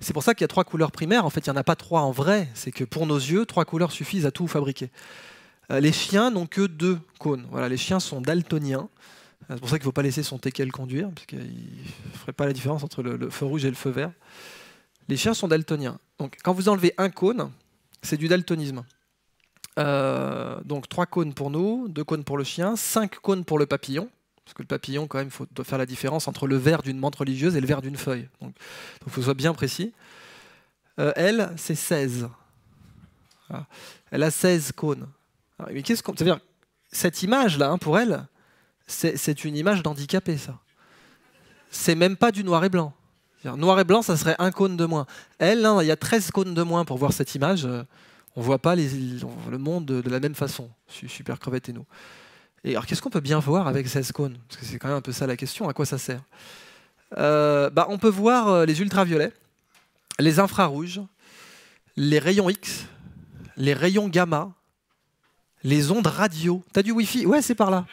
C'est pour ça qu'il y a 3 couleurs primaires. En fait, il n'y en a pas 3 en vrai. C'est que pour nos yeux, 3 couleurs suffisent à tout fabriquer. Les chiens n'ont que 2 cônes. Voilà, les chiens sont daltoniens. C'est pour ça qu'il ne faut pas laisser son teckel conduire, parce qu'il ne ferait pas la différence entre le feu rouge et le feu vert. Les chiens sont daltoniens. Donc, quand vous enlevez un cône, c'est du daltonisme. Donc 3 cônes pour nous, 2 cônes pour le chien, 5 cônes pour le papillon. Parce que le papillon, quand même, il doit faire la différence entre le vert d'une menthe religieuse et le vert d'une feuille. Donc il faut que ce soit bien précis. Elle, c'est 16. Voilà. Elle a 16 cônes. Alors, mais qu'est-ce qu'on... C'est-à-dire, cette image-là, hein, pour elle, c'est une image d'handicapé, ça. C'est même pas du noir et blanc. Noir et blanc, ça serait un cône de moins. Elle, hein, il y a 13 cônes de moins pour voir cette image. On ne voit pas le monde de la même façon. Super crevette et nous. Et alors, qu'est-ce qu'on peut bien voir avec 16 cônes? Parce que c'est quand même un peu ça la question. À quoi ça sert? On peut voir les ultraviolets, les infrarouges, les rayons X, les rayons gamma, les ondes radio. T'as du Wi-Fi? Ouais, c'est par là.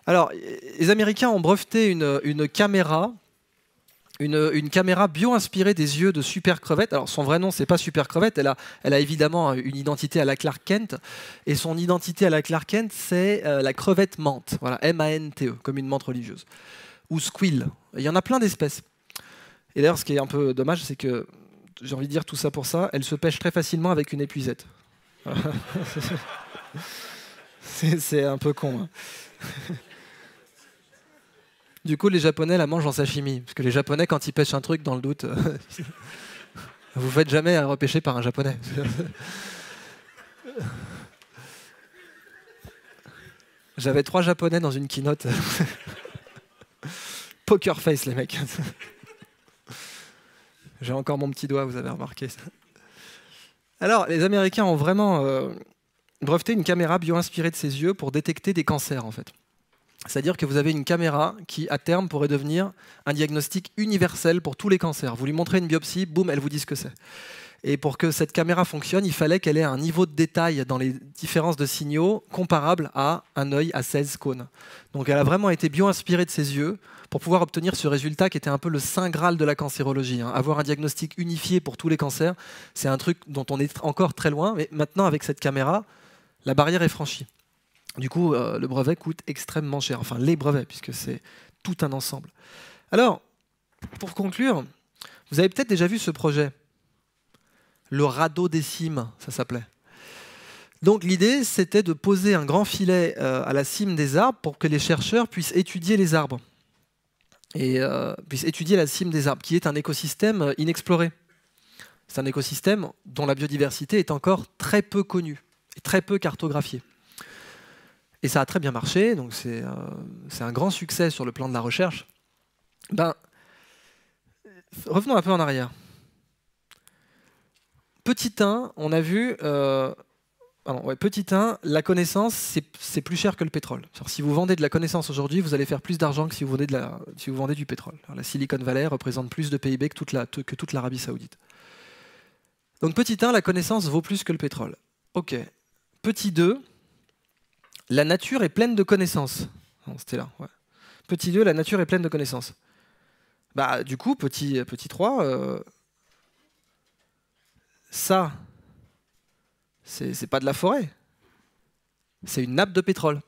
Alors, les Américains ont breveté une caméra bio-inspirée des yeux de Super Crevette. Alors, son vrai nom, c'est pas Super Crevette. Elle a évidemment une identité à la Clark Kent. Et son identité à la Clark Kent, c'est la crevette menthe. Voilà, M-A-N-T-E, comme une menthe religieuse. Ou squill. Il y en a plein d'espèces. Et d'ailleurs, ce qui est un peu dommage, c'est que, j'ai envie de dire tout ça pour ça, elle se pêche très facilement avec une épuisette. C'est un peu con. Hein. Du coup, les Japonais la mangent en sashimi. Parce que les Japonais, quand ils pêchent un truc, dans le doute, vous ne faites jamais repêcher par un Japonais. J'avais 3 Japonais dans une keynote. Poker face, les mecs. J'ai encore mon petit doigt, vous avez remarqué ça. Alors, les Américains ont vraiment breveté une caméra bio-inspirée de ses yeux pour détecter des cancers, en fait. C'est-à-dire que vous avez une caméra qui, à terme, pourrait devenir un diagnostic universel pour tous les cancers. Vous lui montrez une biopsie, boum, elle vous dit ce que c'est. Et pour que cette caméra fonctionne, il fallait qu'elle ait un niveau de détail dans les différences de signaux comparable à un œil à 16 cônes. Donc elle a vraiment été bio-inspirée de ses yeux pour pouvoir obtenir ce résultat qui était un peu le saint graal de la cancérologie. Hein. Avoir un diagnostic unifié pour tous les cancers, c'est un truc dont on est encore très loin. Mais maintenant, avec cette caméra, la barrière est franchie. Du coup, le brevet coûte extrêmement cher. Enfin, les brevets, puisque c'est tout un ensemble. Alors, pour conclure, vous avez peut-être déjà vu ce projet. Le radeau des cimes, ça s'appelait. Donc l'idée, c'était de poser un grand filet à la cime des arbres pour que les chercheurs puissent étudier les arbres. Et puissent étudier la cime des arbres, qui est un écosystème inexploré. C'est un écosystème dont la biodiversité est encore très peu connue et très peu cartographiée. Et ça a très bien marché, donc c'est un grand succès sur le plan de la recherche. Revenons un peu en arrière. Petit 1, on a vu, petit 1, la connaissance, c'est plus cher que le pétrole. Si vous vendez de la connaissance aujourd'hui, vous allez faire plus d'argent que si vous vendez du pétrole. Alors, la Silicon Valley représente plus de PIB que toute l'Arabie Saoudite. Donc petit 1, la connaissance vaut plus que le pétrole. Ok. Petit 2, la nature est pleine de connaissances. C'était là. Ouais. Petit 2, la nature est pleine de connaissances. Du coup, petit 3, ça, c'est pas de la forêt. C'est une nappe de pétrole.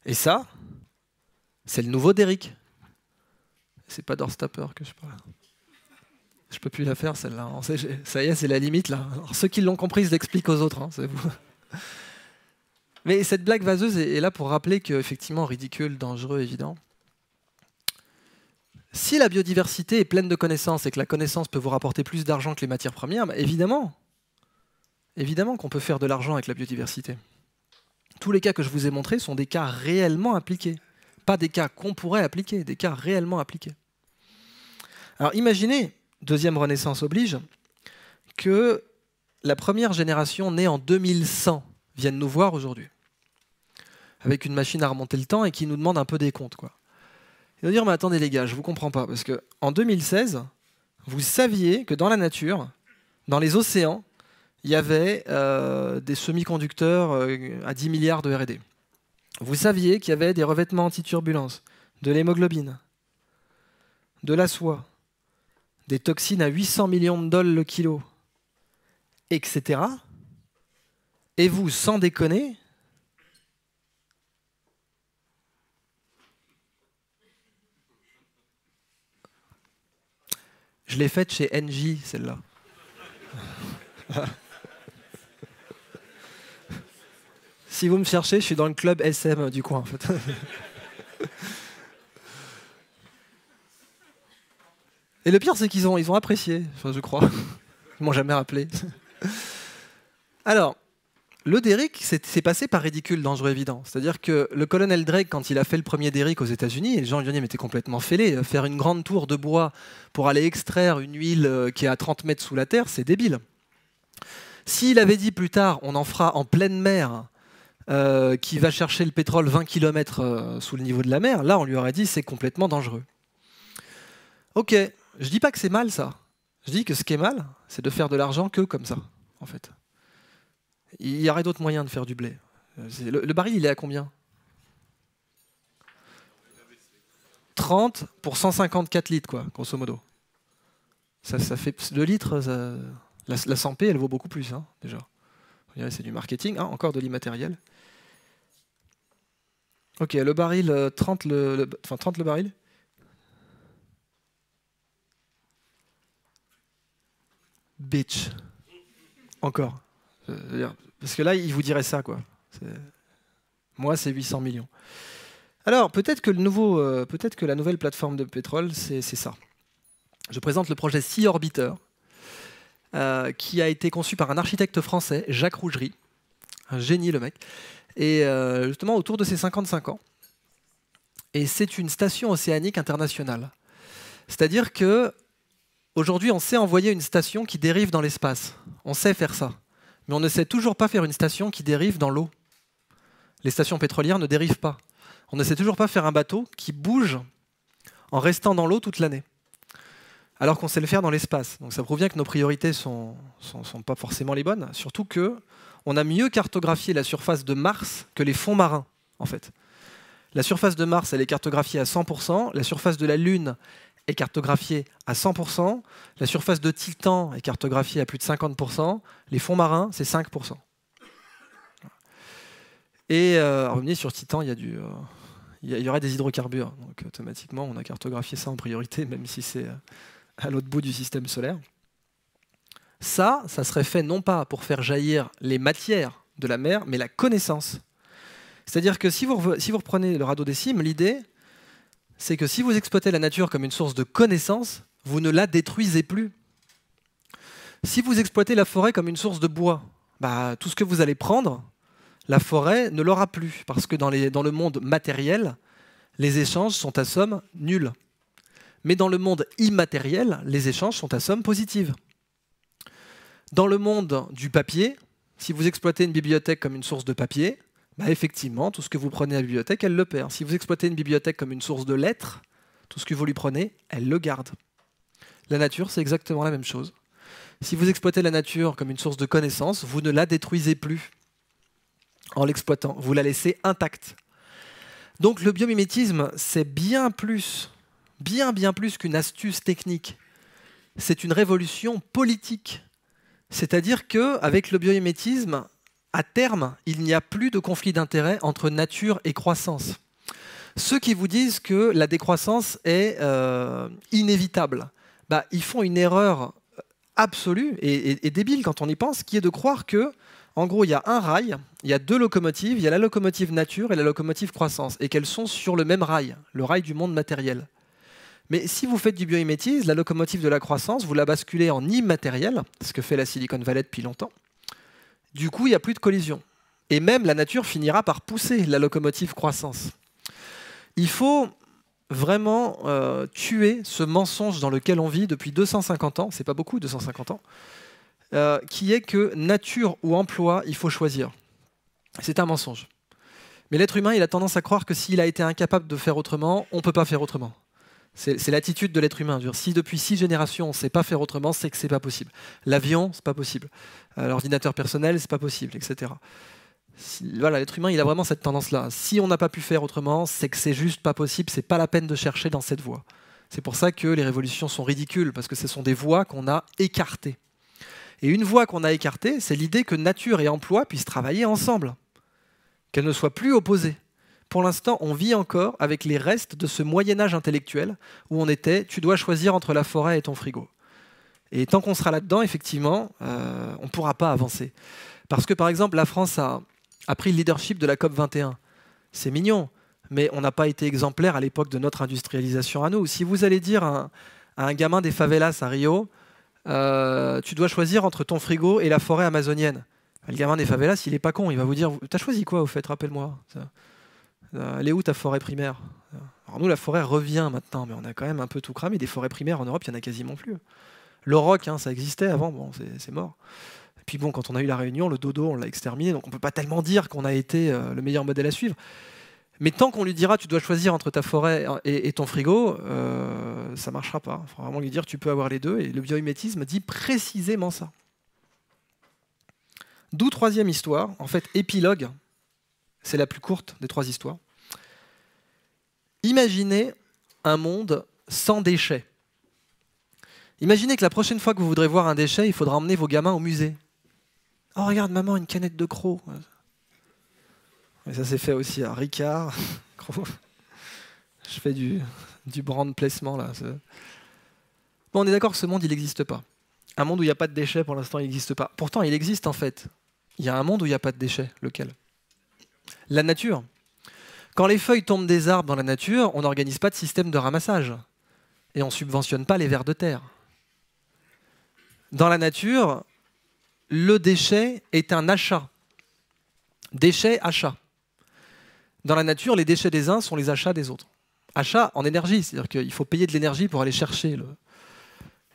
Et ça, c'est le nouveau Derrick. C'est pas d'Horstapper que je parle. Je peux plus la faire, celle-là. Ça y est, c'est la limite, là. Alors, ceux qui l'ont comprise l'expliquent aux autres. Hein, c'est vous. Mais cette blague vaseuse est là pour rappeler qu'effectivement, ridicule, dangereux, évident. Si la biodiversité est pleine de connaissances et que la connaissance peut vous rapporter plus d'argent que les matières premières, évidemment qu'on peut faire de l'argent avec la biodiversité. Tous les cas que je vous ai montrés sont des cas réellement appliqués. Pas des cas qu'on pourrait appliquer, des cas réellement appliqués. Alors imaginez, deuxième renaissance oblige, que la première génération née en 2100 vienne nous voir aujourd'hui. avec une machine à remonter le temps et qui nous demande un peu des comptes, quoi. Et nous dire, mais attendez les gars, je vous comprends pas, parce que en 2016, vous saviez que dans la nature, dans les océans, il y avait des semi-conducteurs à 10 milliards de R&D. Vous saviez qu'il y avait des revêtements anti-turbulence, de l'hémoglobine, de la soie, des toxines à 800 millions de dollars le kilo, etc. Et vous, sans déconner, je l'ai faite chez NJ, celle-là. Si vous me cherchez, je suis dans le club SM du coin, en fait. Et le pire, c'est qu'ils ont apprécié, enfin, je crois. Ils m'ont jamais rappelé. Alors, le Derrick, c'est passé par ridicule, dangereux, évident. C'est-à-dire que le colonel Drake, quand il a fait le premier Derrick aux États-Unis, les gens lui ont dit mais t'es complètement fêlé. Faire une grande tour de bois pour aller extraire une huile qui est à 30 mètres sous la terre, c'est débile. S'il avait dit plus tard, on en fera en pleine mer, qui va chercher le pétrole 20 km sous le niveau de la mer, là, on lui aurait dit c'est complètement dangereux. Ok, je dis pas que c'est mal ça. Je dis que ce qui est mal, c'est de faire de l'argent que comme ça, en fait. Il y aurait d'autres moyens de faire du blé. Le baril, il est à combien? 30 pour 154 litres, quoi, grosso modo. Ça fait 2 litres. La 100p, elle vaut beaucoup plus, hein, déjà. C'est du marketing, hein, encore de l'immatériel. Ok, le baril, 30 le baril. Bitch. Encore. Parce que là, il vous dirait ça, quoi. Moi, c'est 800 millions. Alors, peut-être que la nouvelle plateforme de pétrole, c'est ça. Je présente le projet Sea Orbiter, qui a été conçu par un architecte français, Jacques Rougerie. Un génie, le mec. Et justement, autour de ses 55 ans. Et c'est une station océanique internationale. C'est-à-dire que aujourd'hui, on sait envoyer une station qui dérive dans l'espace. On sait faire ça. Mais on ne sait toujours pas faire une station qui dérive dans l'eau. Les stations pétrolières ne dérivent pas. On ne sait toujours pas faire un bateau qui bouge en restant dans l'eau toute l'année. Alors qu'on sait le faire dans l'espace. Donc ça prouve bien que nos priorités sont pas forcément les bonnes. Surtout qu'on a mieux cartographié la surface de Mars que les fonds marins, en fait. La surface de Mars, elle est cartographiée à 100%. La surface de la Lune est cartographiée à 100%. La surface de Titan est cartographiée à plus de 50%. Les fonds marins, c'est 5%. Et revenez sur Titan, il y aurait des hydrocarbures. Donc automatiquement, on a cartographié ça en priorité, même si c'est à l'autre bout du système solaire. Ça serait fait non pas pour faire jaillir les matières de la mer, mais la connaissance. C'est-à-dire que si vous reprenez le radeau des cimes, l'idée, c'est que si vous exploitez la nature comme une source de connaissance, vous ne la détruisez plus. Si vous exploitez la forêt comme une source de bois, tout ce que vous allez prendre, la forêt ne l'aura plus, parce que dans le monde matériel, les échanges sont à somme nulle. Mais dans le monde immatériel, les échanges sont à somme positive. Dans le monde du papier, si vous exploitez une bibliothèque comme une source de papier, effectivement, tout ce que vous prenez à la bibliothèque, elle le perd. Si vous exploitez une bibliothèque comme une source de lettres, tout ce que vous lui prenez, elle le garde. La nature, c'est exactement la même chose. Si vous exploitez la nature comme une source de connaissances, vous ne la détruisez plus en l'exploitant. Vous la laissez intacte. Donc le biomimétisme, c'est bien plus qu'une astuce technique. C'est une révolution politique. C'est-à-dire qu'avec le biomimétisme, à terme, il n'y a plus de conflit d'intérêts entre nature et croissance. Ceux qui vous disent que la décroissance est inévitable, ils font une erreur absolue et débile quand on y pense, qui est de croire que, en gros, il y a un rail, il y a 2 locomotives, il y a la locomotive nature et la locomotive croissance, et qu'elles sont sur le même rail, le rail du monde matériel. Mais si vous faites du biomimétisme, la locomotive de la croissance, vous la basculez en immatériel, ce que fait la Silicon Valley depuis longtemps. Du coup, il n'y a plus de collision. Et même la nature finira par pousser la locomotive croissance. Il faut vraiment tuer ce mensonge dans lequel on vit depuis 250 ans, c'est pas beaucoup, 250 ans, qui est que nature ou emploi, il faut choisir. C'est un mensonge. Mais l'être humain, il a tendance à croire que s'il a été incapable de faire autrement, on ne peut pas faire autrement. C'est l'attitude de l'être humain. Si depuis 6 générations, on ne sait pas faire autrement, c'est que ce n'est pas possible. L'avion, c'est pas possible. L'ordinateur personnel, c'est pas possible, etc. Voilà, l'être humain, il a vraiment cette tendance-là. Si on n'a pas pu faire autrement, c'est que c'est juste pas possible, c'est pas la peine de chercher dans cette voie. C'est pour ça que les révolutions sont ridicules, parce que ce sont des voies qu'on a écartées. Et une voie qu'on a écartée, c'est l'idée que nature et emploi puissent travailler ensemble, qu'elles ne soient plus opposées. Pour l'instant, on vit encore avec les restes de ce Moyen-Âge intellectuel où on était « tu dois choisir entre la forêt et ton frigo ». Et tant qu'on sera là-dedans, effectivement, on ne pourra pas avancer. Parce que, par exemple, la France a pris le leadership de la COP 21. C'est mignon, mais on n'a pas été exemplaire à l'époque de notre industrialisation à nous. Si vous allez dire à un gamin des favelas à Rio, tu dois choisir entre ton frigo et la forêt amazonienne. Le gamin des favelas, il n'est pas con, il va vous dire « t'as choisi quoi au fait, rappelle-moi ». Elle est où ta forêt primaire? Alors nous, la forêt revient maintenant, mais on a quand même un peu tout cramé. Des forêts primaires en Europe, il n'y en a quasiment plus. Le roc, hein, ça existait avant, bon, c'est mort. Et puis bon, quand on a eu la Réunion, le dodo, on l'a exterminé, donc on ne peut pas tellement dire qu'on a été le meilleur modèle à suivre. Mais tant qu'on lui dira tu dois choisir entre ta forêt et ton frigo, ça ne marchera pas. Il faut vraiment lui dire tu peux avoir les deux, et le biomimétisme dit précisément ça. D'où troisième histoire, en fait épilogue. C'est la plus courte des 3 histoires. Imaginez un monde sans déchets. Imaginez que la prochaine fois que vous voudrez voir un déchet, il faudra emmener vos gamins au musée. Oh, regarde, maman, une canette de crocs. Et ça s'est fait aussi à Ricard. Je fais du brand placement, là. Bon, on est d'accord que ce monde, il n'existe pas. Un monde où il n'y a pas de déchets, pour l'instant, il n'existe pas. Pourtant, il existe, en fait. Il y a un monde où il n'y a pas de déchets. Lequel ? La nature. Quand les feuilles tombent des arbres dans la nature, on n'organise pas de système de ramassage. Et on ne subventionne pas les vers de terre. Dans la nature, le déchet est un achat. Déchet, achat. Dans la nature, les déchets des uns sont les achats des autres. Achat en énergie, c'est-à-dire qu'il faut payer de l'énergie pour aller chercher.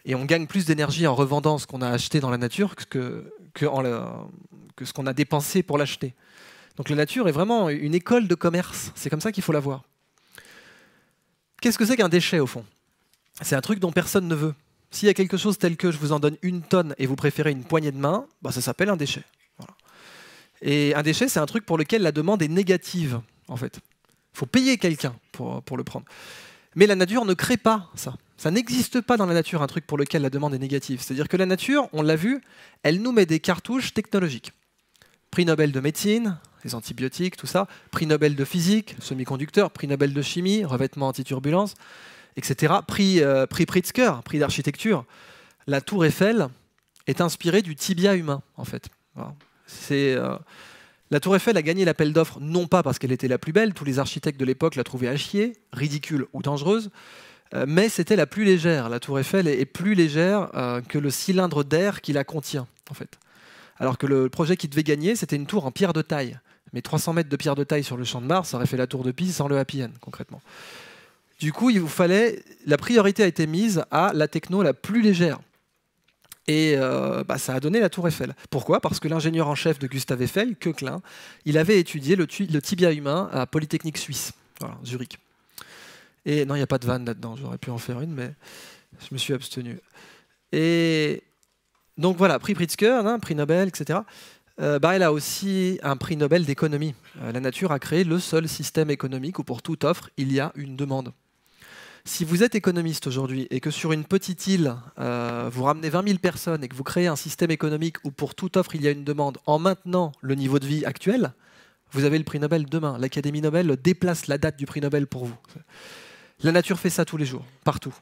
Et on gagne plus d'énergie en revendant ce qu'on a acheté dans la nature que ce qu'on a dépensé pour l'acheter. Donc la nature est vraiment une école de commerce. C'est comme ça qu'il faut la voir. Qu'est-ce que c'est qu'un déchet, au fond? C'est un truc dont personne ne veut. S'il y a quelque chose tel que je vous en donne 1 tonne et vous préférez une poignée de main, bah ça s'appelle un déchet. Voilà. Et un déchet, c'est un truc pour lequel la demande est négative, en fait. Il faut payer quelqu'un pour le prendre. Mais la nature ne crée pas ça. Ça n'existe pas dans la nature, un truc pour lequel la demande est négative. C'est-à-dire que la nature, on l'a vu, elle nous met des cartouches technologiques. Prix Nobel de médecine, les antibiotiques, tout ça. Prix Nobel de physique, semi-conducteurs. Prix Nobel de chimie, revêtement anti-turbulence, etc. Prix Pritzker, prix d'architecture. La tour Eiffel est inspirée du tibia humain, en fait. Voilà. La tour Eiffel a gagné l'appel d'offres, non pas parce qu'elle était la plus belle, tous les architectes de l'époque la trouvaient à chier, ridicule ou dangereuse, mais c'était la plus légère. La tour Eiffel est plus légère que le cylindre d'air qui la contient, en fait. Alors que le projet qui devait gagner, c'était une tour en pierre de taille. Mais 300 mètres de pierre de taille sur le champ de Mars, ça aurait fait la tour de Pise sans le happy end, concrètement. Du coup, la priorité a été mise à la techno la plus légère. Et ça a donné la tour Eiffel. Pourquoi? Parce que l'ingénieur en chef de Gustave Eiffel, Koechlin, il avait étudié le tibia humain à Polytechnique suisse, voilà, Zurich. Et non, il n'y a pas de vanne là-dedans, j'aurais pu en faire une, mais je me suis abstenu. Et donc voilà, prix Pritzker, prix Nobel, etc. Elle a aussi un prix Nobel d'économie. La nature a créé le seul système économique où pour toute offre, il y a une demande. Si vous êtes économiste aujourd'hui et que sur une petite île, vous ramenez 20 000 personnes et que vous créez un système économique où pour toute offre, il y a une demande en maintenant le niveau de vie actuel, vous avez le prix Nobel demain. L'Académie Nobel déplace la date du prix Nobel pour vous. La nature fait ça tous les jours, partout.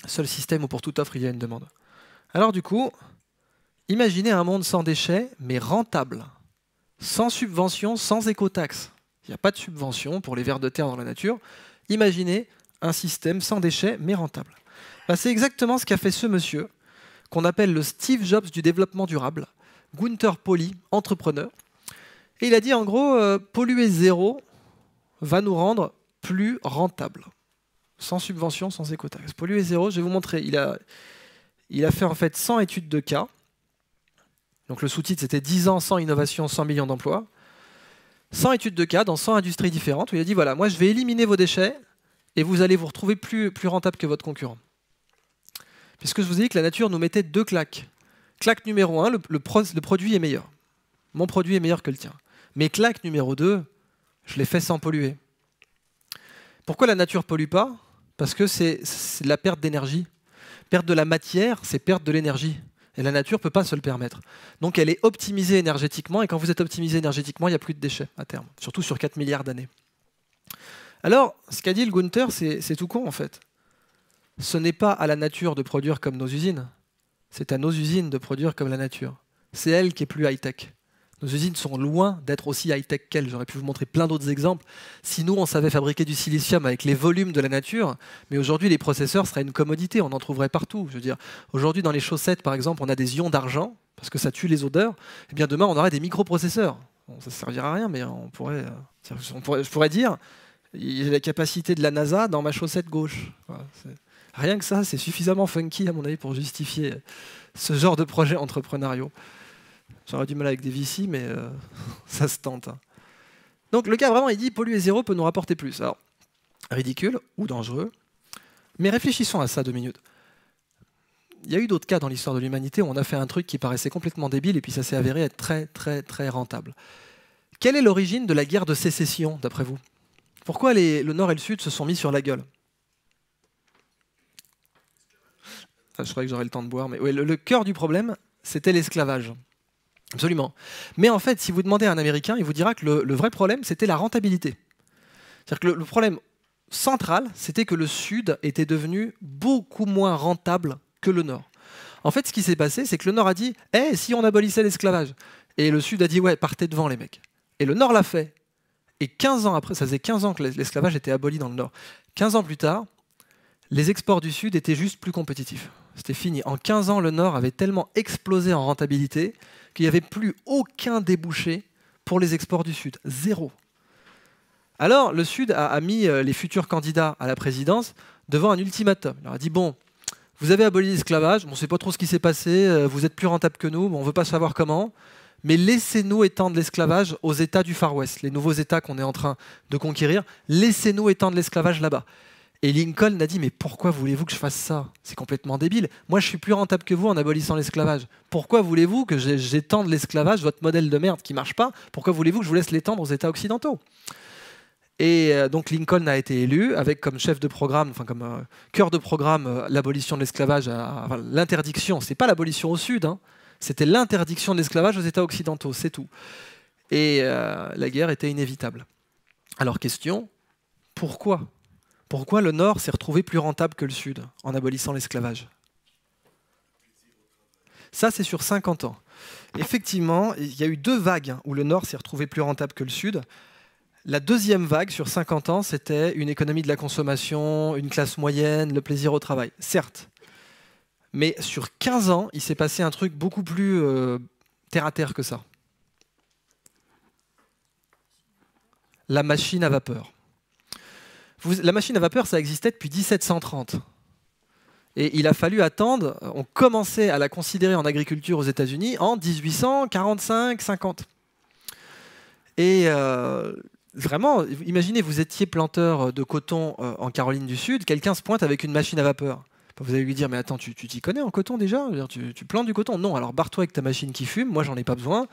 Seul système où pour toute offre, il y a une demande. Alors du coup, imaginez un monde sans déchets, mais rentable, sans subvention, sans écotaxe. Il n'y a pas de subvention pour les vers de terre dans la nature. Imaginez un système sans déchets, mais rentable. C'est exactement ce qu'a fait ce monsieur, qu'on appelle le Steve Jobs du développement durable, Gunther Pauli, entrepreneur. Et il a dit en gros, polluer zéro va nous rendre plus rentable. Sans subvention, sans écotaxe. Polluer zéro, je vais vous montrer. Il a fait en fait 100 études de cas. Donc le sous-titre, c'était 10 ans sans innovation, 100 millions d'emplois. 100 études de cas dans 100 industries différentes où il a dit voilà, moi je vais éliminer vos déchets et vous allez vous retrouver plus rentable que votre concurrent. Puisque je vous ai dit que la nature nous mettait 2 claques. Claque numéro 1, le produit est meilleur. Mon produit est meilleur que le tien. Mais claque numéro 2, je l'ai fait sans polluer. Pourquoi la nature ne pollue pas? Parce que c'est de la perte d'énergie. Perte de la matière, c'est perte de l'énergie. Et la nature ne peut pas se le permettre. Donc elle est optimisée énergétiquement, et quand vous êtes optimisé énergétiquement, il n'y a plus de déchets à terme, surtout sur 4 milliards d'années. Alors, ce qu'a dit le Gunther, c'est tout con en fait. Ce n'est pas à la nature de produire comme nos usines, c'est à nos usines de produire comme la nature. C'est elle qui est plus high-tech. Nos usines sont loin d'être aussi high-tech qu'elles. J'aurais pu vous montrer plein d'autres exemples. Si nous, on savait fabriquer du silicium avec les volumes de la nature, mais aujourd'hui, les processeurs seraient une commodité, on en trouverait partout. Je veux dire, aujourd'hui, dans les chaussettes, par exemple, on a des ions d'argent, parce que ça tue les odeurs. Eh bien, demain, on aurait des microprocesseurs. Bon, ça ne servira à rien, mais je pourrais dire, il y a la capacité de la NASA dans ma chaussette gauche. Voilà, rien que ça, c'est suffisamment funky, à mon avis, pour justifier ce genre de projet entrepreneuriaux. J'aurais du mal avec des VC, mais ça se tente. Donc le gars, vraiment, il dit polluer zéro peut nous rapporter plus. Alors, ridicule ou dangereux, mais réfléchissons à ça 2 minutes. Il y a eu d'autres cas dans l'histoire de l'humanité où on a fait un truc qui paraissait complètement débile et puis ça s'est avéré être très, très, très rentable. Quelle est l'origine de la guerre de sécession, d'après vous? Pourquoi le Nord et le Sud se sont mis sur la gueule? Je croyais que j'aurais le temps de boire, mais ouais, le cœur du problème, c'était l'esclavage. Absolument. Mais en fait, si vous demandez à un Américain, il vous dira que le vrai problème, c'était la rentabilité. C'est-à-dire que le problème central, c'était que le Sud était devenu beaucoup moins rentable que le Nord. En fait, ce qui s'est passé, c'est que le Nord a dit « Eh, si on abolissait l'esclavage ?» Et le Sud a dit « Ouais, partez devant les mecs. » Et le Nord l'a fait. Et 15 ans après, ça faisait 15 ans que l'esclavage était aboli dans le Nord. 15 ans plus tard, les exports du Sud étaient juste plus compétitifs. C'était fini. En 15 ans, le Nord avait tellement explosé en rentabilité qu'il n'y avait plus aucun débouché pour les exports du Sud. Zéro. Alors, le Sud a mis les futurs candidats à la présidence devant un ultimatum. Il leur a dit, bon, vous avez aboli l'esclavage, on ne sait pas trop ce qui s'est passé, vous êtes plus rentable que nous, on ne veut pas savoir comment, mais laissez-nous étendre l'esclavage aux États du Far West, les nouveaux États qu'on est en train de conquérir, laissez-nous étendre l'esclavage là-bas. Et Lincoln a dit, mais pourquoi voulez-vous que je fasse ça? C'est complètement débile. Moi, je suis plus rentable que vous en abolissant l'esclavage. Pourquoi voulez-vous que j'étende l'esclavage, votre modèle de merde qui ne marche pas? Pourquoi voulez-vous que je vous laisse l'étendre aux États occidentaux? Et donc Lincoln a été élu avec comme chef de programme, enfin comme cœur de programme, l'abolition de l'esclavage, enfin, l'interdiction. C'est pas l'abolition au Sud, hein, c'était l'interdiction de l'esclavage aux États occidentaux, c'est tout. Et la guerre était inévitable. Alors question, pourquoi? Pourquoi le Nord s'est retrouvé plus rentable que le Sud en abolissant l'esclavage? Ça, c'est sur 50 ans. Effectivement, il y a eu 2 vagues où le Nord s'est retrouvé plus rentable que le Sud. La deuxième vague, sur 50 ans, c'était une économie de la consommation, une classe moyenne, le plaisir au travail. Certes. Mais sur 15 ans, il s'est passé un truc beaucoup plus terre-à-terre que ça. La machine à vapeur. La machine à vapeur, ça existait depuis 1730. Et il a fallu attendre, on commençait à la considérer en agriculture aux États-Unis en 1845-50. Et vraiment, imaginez, vous étiez planteur de coton en Caroline du Sud, quelqu'un se pointe avec une machine à vapeur. Vous allez lui dire, mais attends, tu t'y connais en coton déjà? Tu plantes du coton? Non, alors barre-toi avec ta machine qui fume, moi j'en ai pas besoin.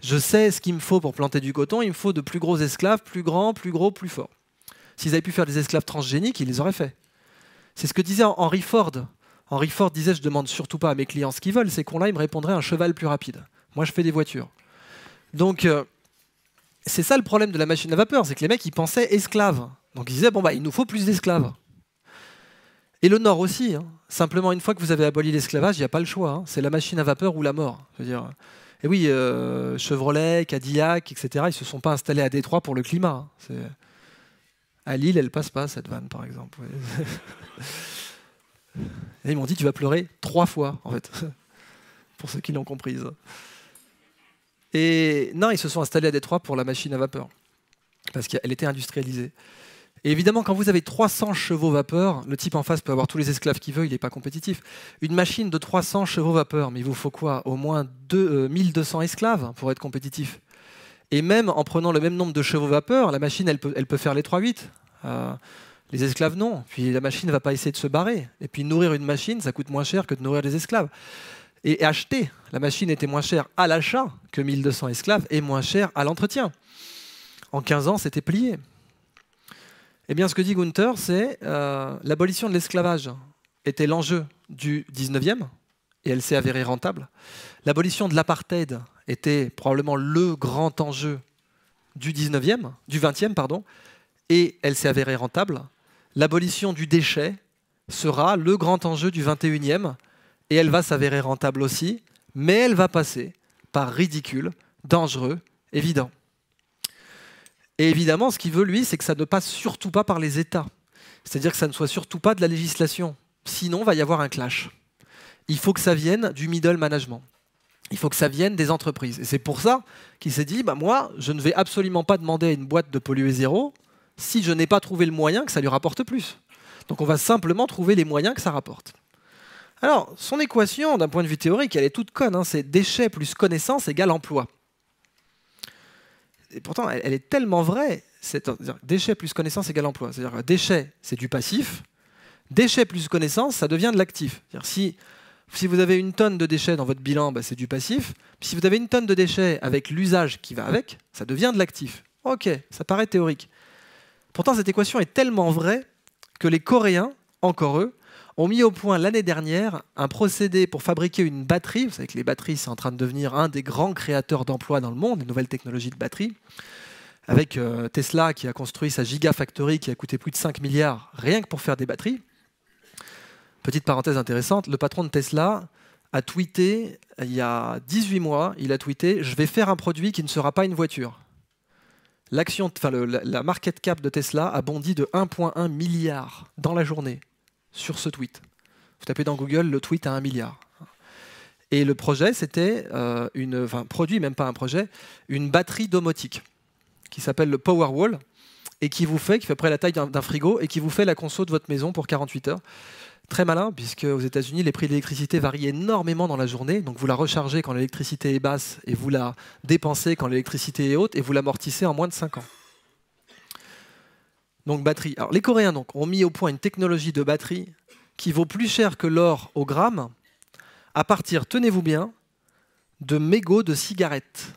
Je sais ce qu'il me faut pour planter du coton, il me faut de plus gros esclaves, plus grands, plus gros, plus forts. S'ils avaient pu faire des esclaves transgéniques, ils les auraient fait. C'est ce que disait Henry Ford. Henry Ford disait, je demande surtout pas à mes clients ce qu'ils veulent, ces cons-là, ils me répondraient un cheval plus rapide. Moi, je fais des voitures. Donc, c'est ça le problème de la machine à vapeur, c'est que les mecs, ils pensaient esclaves. Donc, ils disaient, bon, bah, il nous faut plus d'esclaves. Et le Nord aussi. Hein. Simplement, une fois que vous avez aboli l'esclavage, il n'y a pas le choix. Hein. C'est la machine à vapeur ou la mort. Je veux dire. Et oui, Chevrolet, Cadillac, etc., ils ne se sont pas installés à Détroit pour le climat. Hein. À Lille, elle passe pas, cette vanne, par exemple. Et ils m'ont dit, tu vas pleurer 3 fois, en fait, pour ceux qui l'ont comprise. Et non, ils se sont installés à Détroit pour la machine à vapeur, parce qu'elle était industrialisée. Et évidemment, quand vous avez 300 chevaux vapeur, le type en face peut avoir tous les esclaves qu'il veut, il n'est pas compétitif. Une machine de 300 chevaux vapeur, mais il vous faut quoi? Au moins 1200 esclaves pour être compétitif. Et même en prenant le même nombre de chevaux vapeur, la machine, elle peut faire les 3/8. Les esclaves, non. Puis la machine ne va pas essayer de se barrer. Et puis nourrir une machine, ça coûte moins cher que de nourrir des esclaves. Et acheter, la machine était moins chère à l'achat que 1200 esclaves et moins chère à l'entretien. En 15 ans, c'était plié. Eh bien, ce que dit Gunther, c'est l'abolition de l'esclavage était l'enjeu du 19e, et elle s'est avérée rentable. L'abolition de l'apartheid était probablement le grand enjeu du 20e, pardon, et elle s'est avérée rentable. L'abolition du déchet sera le grand enjeu du 21e, et elle va s'avérer rentable aussi, mais elle va passer par ridicule, dangereux, évident. Et évidemment, ce qu'il veut, lui, c'est que ça ne passe surtout pas par les États. C'est-à-dire que ça ne soit surtout pas de la législation. Sinon, il va y avoir un clash. Il faut que ça vienne du middle management. Il faut que ça vienne des entreprises. Et c'est pour ça qu'il s'est dit, moi, je ne vais absolument pas demander à une boîte de polluer zéro si je n'ai pas trouvé le moyen que ça lui rapporte plus. Donc on va simplement trouver les moyens que ça rapporte. Alors, son équation, d'un point de vue théorique, elle est toute conne. Hein, c'est déchets plus connaissance égale emploi. Et pourtant, elle est tellement vraie. C'est-à-dire, déchets plus connaissance égale emploi. C'est-à-dire, déchets, c'est du passif. Déchets plus connaissance, ça devient de l'actif. Si vous avez une tonne de déchets dans votre bilan, c'est du passif. Si vous avez une tonne de déchets avec l'usage qui va avec, ça devient de l'actif. Ok, ça paraît théorique. Pourtant, cette équation est tellement vraie que les Coréens, encore eux, ont mis au point l'année dernière un procédé pour fabriquer une batterie. Vous savez que les batteries, c'est en train de devenir un des grands créateurs d'emplois dans le monde, les nouvelles technologies de batterie. Avec Tesla qui a construit sa Gigafactory qui a coûté plus de 5 milliards rien que pour faire des batteries. Petite parenthèse intéressante, le patron de Tesla a tweeté il y a 18 mois, il a tweeté « Je vais faire un produit qui ne sera pas une voiture ». La market cap de Tesla a bondi de 1,1 milliard dans la journée sur ce tweet. Vous tapez dans Google le tweet à 1 milliard. Et le projet, c'était produit, même pas un projet, une batterie domotique qui s'appelle le Powerwall et qui fait à peu près la taille d'un frigo et qui vous fait la conso de votre maison pour 48 heures. Très malin, puisque aux États-Unis, les prix de l'électricité varient énormément dans la journée. Donc vous la rechargez quand l'électricité est basse et vous la dépensez quand l'électricité est haute et vous l'amortissez en moins de 5 ans. Donc batterie. Alors les Coréens ont mis au point une technologie de batterie qui vaut plus cher que l'or au gramme à partir, tenez-vous bien, de mégots de cigarettes.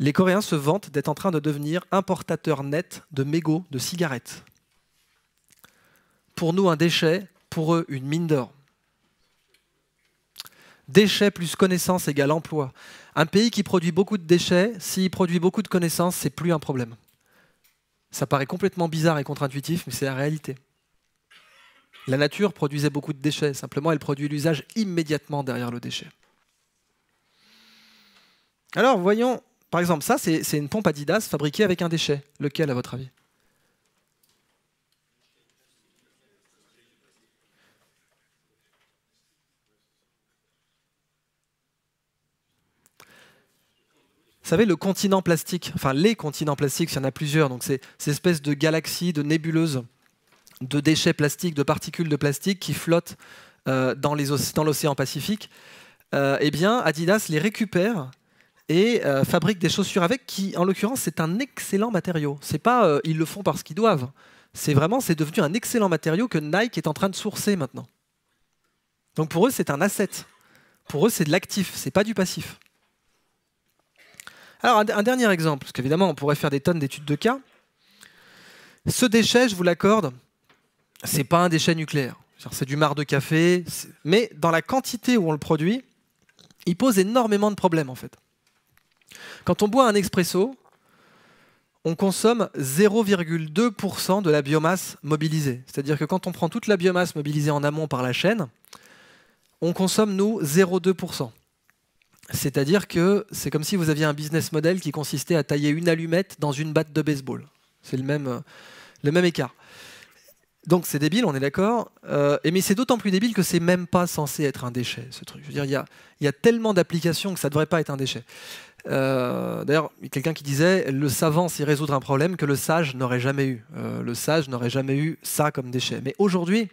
Les Coréens se vantent d'être en train de devenir importateurs nets de mégots de cigarettes. Pour nous, un déchet, pour eux, une mine d'or. Déchets plus connaissance égale emploi. Un pays qui produit beaucoup de déchets, s'il produit beaucoup de connaissances, c'est plus un problème. Ça paraît complètement bizarre et contre-intuitif, mais c'est la réalité. La nature produisait beaucoup de déchets, simplement elle produit l'usage immédiatement derrière le déchet. Alors voyons, par exemple, ça c'est une pompe Adidas fabriquée avec un déchet. Lequel à votre avis ? Vous savez, le continent plastique, enfin les continents plastiques, il y en a plusieurs, donc c'est ces espèces de galaxies, de nébuleuses, de déchets plastiques, de particules de plastique qui flottent dans l'océan Pacifique. Eh bien, Adidas les récupère et fabrique des chaussures avec, qui, en l'occurrence, c'est un excellent matériau. C'est pas ils le font parce qu'ils doivent. C'est devenu un excellent matériau que Nike est en train de sourcer maintenant. Donc pour eux, c'est un asset. Pour eux, c'est de l'actif, c'est pas du passif. Alors, un dernier exemple, parce qu'évidemment, on pourrait faire des tonnes d'études de cas. Ce déchet, je vous l'accorde, c'est pas un déchet nucléaire. C'est du marc de café, mais dans la quantité où on le produit, il pose énormément de problèmes, en fait. Quand on boit un expresso, on consomme 0,2% de la biomasse mobilisée. C'est-à-dire que quand on prend toute la biomasse mobilisée en amont par la chaîne, on consomme, nous, 0,2%. C'est-à-dire que c'est comme si vous aviez un business model qui consistait à tailler une allumette dans une batte de baseball. C'est le même écart. Donc c'est débile, on est d'accord. Mais c'est d'autant plus débile que c'est même pas censé être un déchet, ce truc. Je veux dire, il y a tellement d'applications que ça ne devrait pas être un déchet. D'ailleurs, il y a quelqu'un qui disait « Le savant sait résoudre un problème que le sage n'aurait jamais eu. Le sage n'aurait jamais eu ça comme déchet. » Mais aujourd'hui,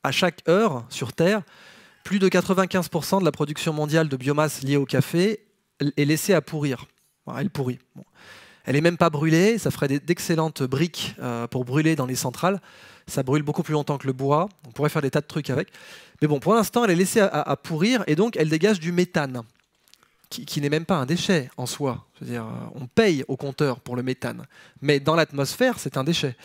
à chaque heure sur Terre, plus de 95% de la production mondiale de biomasse liée au café est laissée à pourrir. Voilà, elle pourrit. Bon. Elle n'est même pas brûlée, ça ferait d'excellentes briques pour brûler dans les centrales. Ça brûle beaucoup plus longtemps que le bois, on pourrait faire des tas de trucs avec. Mais bon, pour l'instant, elle est laissée à pourrir et donc elle dégage du méthane, qui n'est même pas un déchet en soi. Je veux dire, on paye au compteur pour le méthane, mais dans l'atmosphère, c'est un déchet.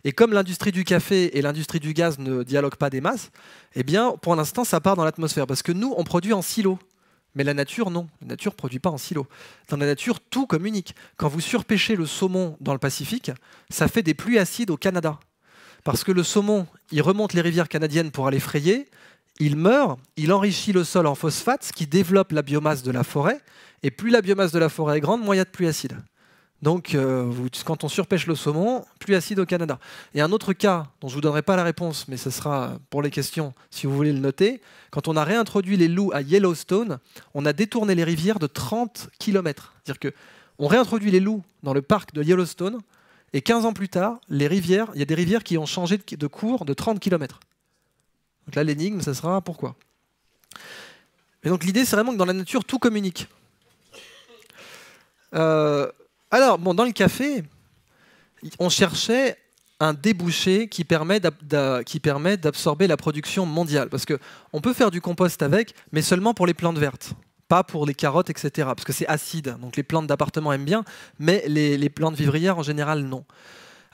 Et comme l'industrie du café et l'industrie du gaz ne dialoguent pas des masses, eh bien, pour l'instant, ça part dans l'atmosphère. Parce que nous, on produit en silo. Mais la nature, non. La nature ne produit pas en silo. Dans la nature, tout communique. Quand vous surpêchez le saumon dans le Pacifique, ça fait des pluies acides au Canada. Parce que le saumon, il remonte les rivières canadiennes pour aller frayer, il meurt, il enrichit le sol en phosphate, ce qui développe la biomasse de la forêt. Et plus la biomasse de la forêt est grande, moins il y a de pluie acide. Donc, quand on surpêche le saumon, pluie acide au Canada. Et un autre cas, dont je ne vous donnerai pas la réponse, mais ce sera pour les questions, si vous voulez le noter, quand on a réintroduit les loups à Yellowstone, on a détourné les rivières de 30 km. C'est-à-dire qu'on réintroduit les loups dans le parc de Yellowstone, et 15 ans plus tard, il y a des rivières qui ont changé de cours de 30 km. Donc là, l'énigme, ça sera pourquoi. Et donc l'idée, c'est vraiment que dans la nature, tout communique. Alors, bon, dans le café, on cherchait un débouché qui permet d'absorber la production mondiale. Parce qu'on peut faire du compost avec, mais seulement pour les plantes vertes, pas pour les carottes, etc. Parce que c'est acide, donc les plantes d'appartement aiment bien, mais les plantes vivrières, en général, non.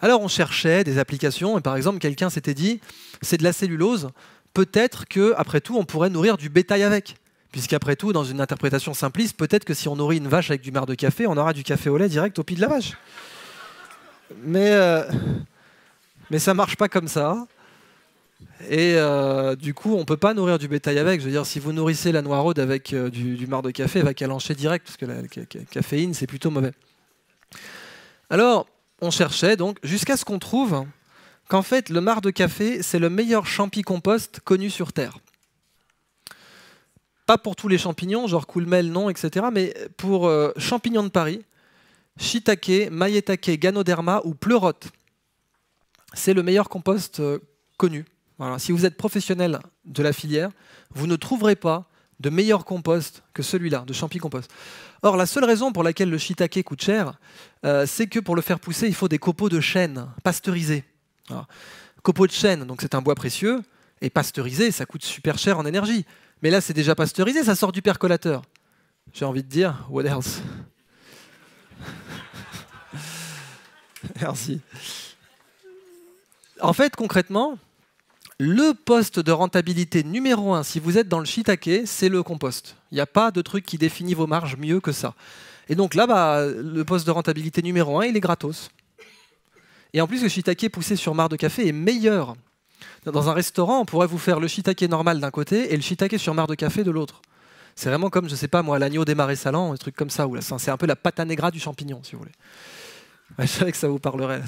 Alors, on cherchait des applications, et par exemple, quelqu'un s'était dit, c'est de la cellulose, peut-être qu'après tout, on pourrait nourrir du bétail avec. Puisqu'après tout, dans une interprétation simpliste, peut-être que si on nourrit une vache avec du marc de café, on aura du café au lait direct au pied de la vache. Mais ça ne marche pas comme ça. Et du coup, on ne peut pas nourrir du bétail avec. Je veux dire, si vous nourrissez la noiraude avec du marc de café, elle va calancher direct, parce que la caféine, c'est plutôt mauvais. Alors, on cherchait donc, jusqu'à ce qu'on trouve qu'en fait, le marc de café, c'est le meilleur champi-compost connu sur Terre. Pas pour tous les champignons, genre coulmel, non, etc. Mais pour champignons de Paris, shiitake, maïetake, ganoderma ou pleurote, c'est le meilleur compost connu. Voilà. Si vous êtes professionnel de la filière, vous ne trouverez pas de meilleur compost que celui-là, de champi-compost. Or, la seule raison pour laquelle le shiitake coûte cher, c'est que pour le faire pousser, il faut des copeaux de chêne pasteurisés. Voilà. Copeaux de chêne, donc c'est un bois précieux, et pasteurisé, ça coûte super cher en énergie. Mais là, c'est déjà pasteurisé, ça sort du percolateur. J'ai envie de dire, what else? Merci. En fait, concrètement, le poste de rentabilité numéro 1, si vous êtes dans le shiitake, c'est le compost. Il n'y a pas de truc qui définit vos marges mieux que ça. Et donc là, le poste de rentabilité numéro 1, il est gratos. Et en plus, le shiitake poussé sur marc de café est meilleur. Dans un restaurant, on pourrait vous faire le shiitake normal d'un côté et le shiitake sur marc de café de l'autre. C'est vraiment comme, je sais pas moi, l'agneau des marais salants, un truc comme ça. C'est un peu la pata negra du champignon, si vous voulez. Ouais, je savais que ça vous parlerait.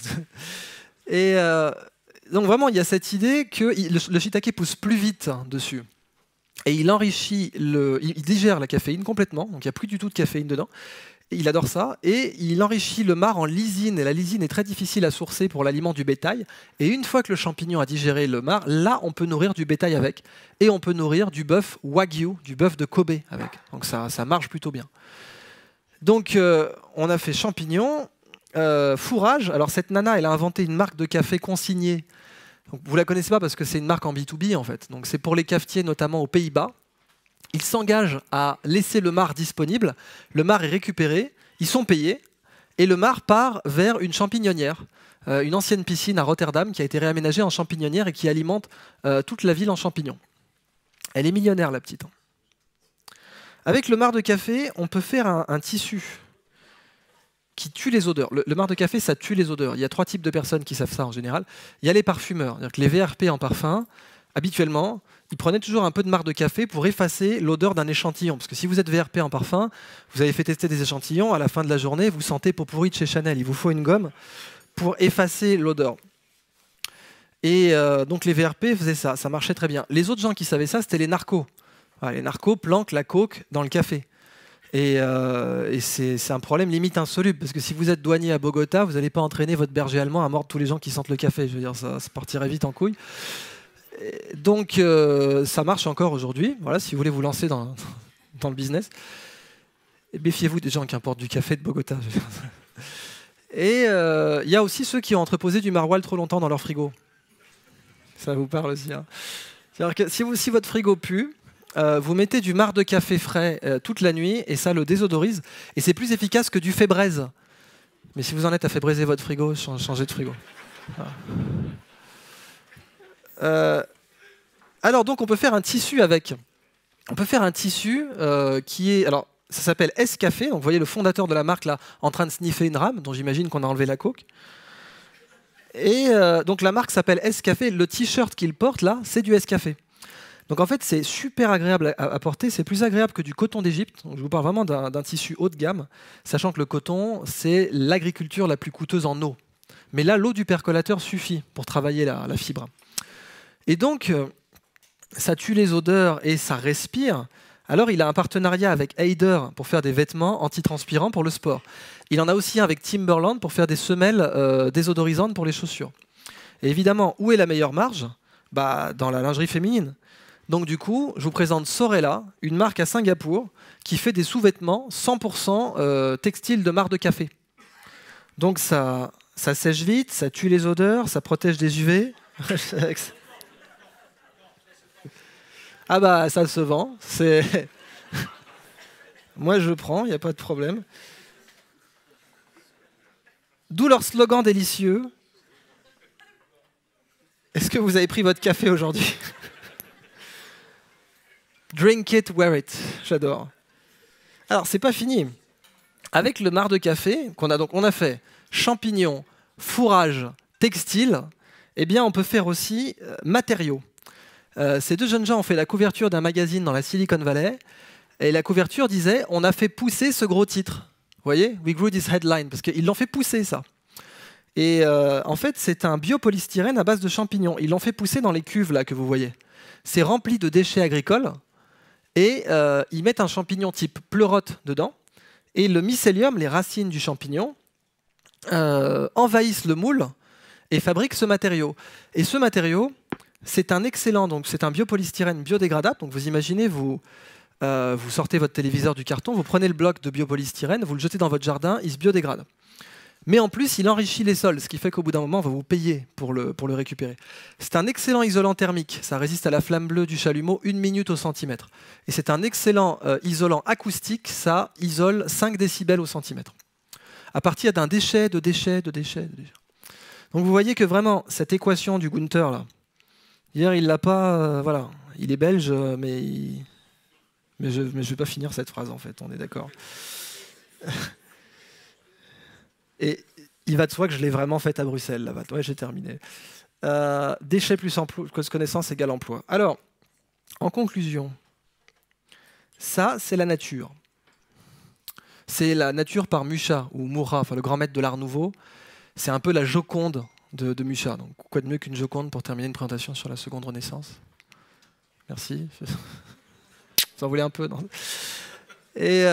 Et donc vraiment, il y a cette idée que le shiitake pousse plus vite dessus. Et il enrichit, il digère la caféine complètement, donc il n'y a plus du tout de caféine dedans. Il adore ça, et il enrichit le marc en lysine, et la lysine est très difficile à sourcer pour l'aliment du bétail, et une fois que le champignon a digéré le marc, là on peut nourrir du bétail avec, et on peut nourrir du bœuf wagyu, du bœuf de Kobe avec, donc ça marche plutôt bien. Donc on a fait champignons, fourrage. Alors cette nana, elle a inventé une marque de café consignée, donc, vous la connaissez pas parce que c'est une marque en B2B en fait, donc c'est pour les cafetiers notamment aux Pays-Bas. Ils s'engagent à laisser le marc disponible, le marc est récupéré, ils sont payés, et le marc part vers une champignonnière, une ancienne piscine à Rotterdam qui a été réaménagée en champignonnière et qui alimente toute la ville en champignons. Elle est millionnaire, la petite. Avec le marc de café, on peut faire un tissu qui tue les odeurs. Le marc de café, ça tue les odeurs. Il y a 3 types de personnes qui savent ça en général. Il y a les parfumeurs, c'est-à-dire que les VRP en parfum, habituellement, ils prenaient toujours un peu de marc de café pour effacer l'odeur d'un échantillon. Parce que si vous êtes VRP en parfum, vous avez fait tester des échantillons, à la fin de la journée, vous sentez pot pourri de chez Chanel. Il vous faut une gomme pour effacer l'odeur. Et donc les VRP faisaient ça, ça marchait très bien. Les autres gens qui savaient ça, c'était les narcos. Voilà, les narcos planquent la coke dans le café. Et c'est un problème limite insoluble, parce que si vous êtes douanier à Bogota, vous n'allez pas entraîner votre berger allemand à mordre tous les gens qui sentent le café. Je veux dire, ça partirait vite en couille. Donc ça marche encore aujourd'hui, voilà, si vous voulez vous lancer dans le business. Et méfiez-vous des gens qui importent du café de Bogota. Et il y a aussi ceux qui ont entreposé du maroilles trop longtemps dans leur frigo. Ça vous parle aussi, hein. C'est-à-dire que si votre frigo pue, vous mettez du marc de café frais toute la nuit et ça le désodorise. Et c'est plus efficace que du fait braise. Mais si vous en êtes à faire braiser votre frigo, changez de frigo. Voilà. Alors donc on peut faire un tissu avec. On peut faire un tissu qui est... Alors ça s'appelle S-Café. Donc vous voyez le fondateur de la marque là en train de sniffer une rame, dont j'imagine qu'on a enlevé la coke. Et donc la marque s'appelle S-Café. Le t-shirt qu'il porte là, c'est du S-Café. Donc en fait, c'est super agréable à porter. C'est plus agréable que du coton d'Égypte. Je vous parle vraiment d'un tissu haut de gamme, sachant que le coton, c'est l'agriculture la plus coûteuse en eau. Mais là, l'eau du percolateur suffit pour travailler la fibre. Et donc, ça tue les odeurs et ça respire. Alors, il a un partenariat avec Haider pour faire des vêtements antitranspirants pour le sport. Il en a aussi un avec Timberland pour faire des semelles désodorisantes pour les chaussures. Et évidemment, où est la meilleure marge? Dans la lingerie féminine. Donc du coup, je vous présente Sorella, une marque à Singapour qui fait des sous-vêtements 100% textiles de marc de café. Donc ça sèche vite, ça tue les odeurs, ça protège des UV. Ah ça se vend. Moi je prends, il n'y a pas de problème. D'où leur slogan délicieux. Est-ce que vous avez pris votre café aujourd'hui? Drink it, wear it. J'adore. Alors, c'est pas fini. Avec le marc de café, on a fait champignons, fourrage, textile, eh bien, on peut faire aussi matériaux. Ces deux jeunes gens ont fait la couverture d'un magazine dans la Silicon Valley, et la couverture disait « On a fait pousser ce gros titre ». Vous voyez ? We grew this headline, parce qu'ils l'ont fait pousser, ça. Et en fait, c'est un biopolystyrène à base de champignons. Ils l'ont fait pousser dans les cuves, là, que vous voyez. C'est rempli de déchets agricoles. Et ils mettent un champignon type pleurote dedans. Et le mycélium, les racines du champignon, envahissent le moule et fabriquent ce matériau. Et ce matériau, c'est un excellent, donc c'est un biopolystyrène biodégradable. Donc vous imaginez, vous sortez votre téléviseur du carton, vous prenez le bloc de biopolystyrène, vous le jetez dans votre jardin, il se biodégrade. Mais en plus, il enrichit les sols, ce qui fait qu'au bout d'un moment, on va vous payer pour le récupérer. C'est un excellent isolant thermique. Ça résiste à la flamme bleue du chalumeau 1 minute au centimètre. Et c'est un excellent isolant acoustique. Ça isole 5 décibels au centimètre. À partir d'un déchet, de déchet, de déchet, de déchet. Donc vous voyez que vraiment, cette équation du Gunther, là, hier, il l'a pas... voilà, il est belge, mais je ne vais pas finir cette phrase, en fait. On est d'accord. Et il va de soi que je l'ai vraiment faite à Bruxelles, là-bas. Ouais, j'ai terminé. Déchets plus connaissance égale emploi. Alors, en conclusion, ça, c'est la nature. C'est la nature par Mucha, ou Mucha, enfin, le grand maître de l'art nouveau. C'est un peu la Joconde de Mucha. Donc, quoi de mieux qu'une Joconde pour terminer une présentation sur la seconde Renaissance? Merci. Vous en voulez un peu, non? Et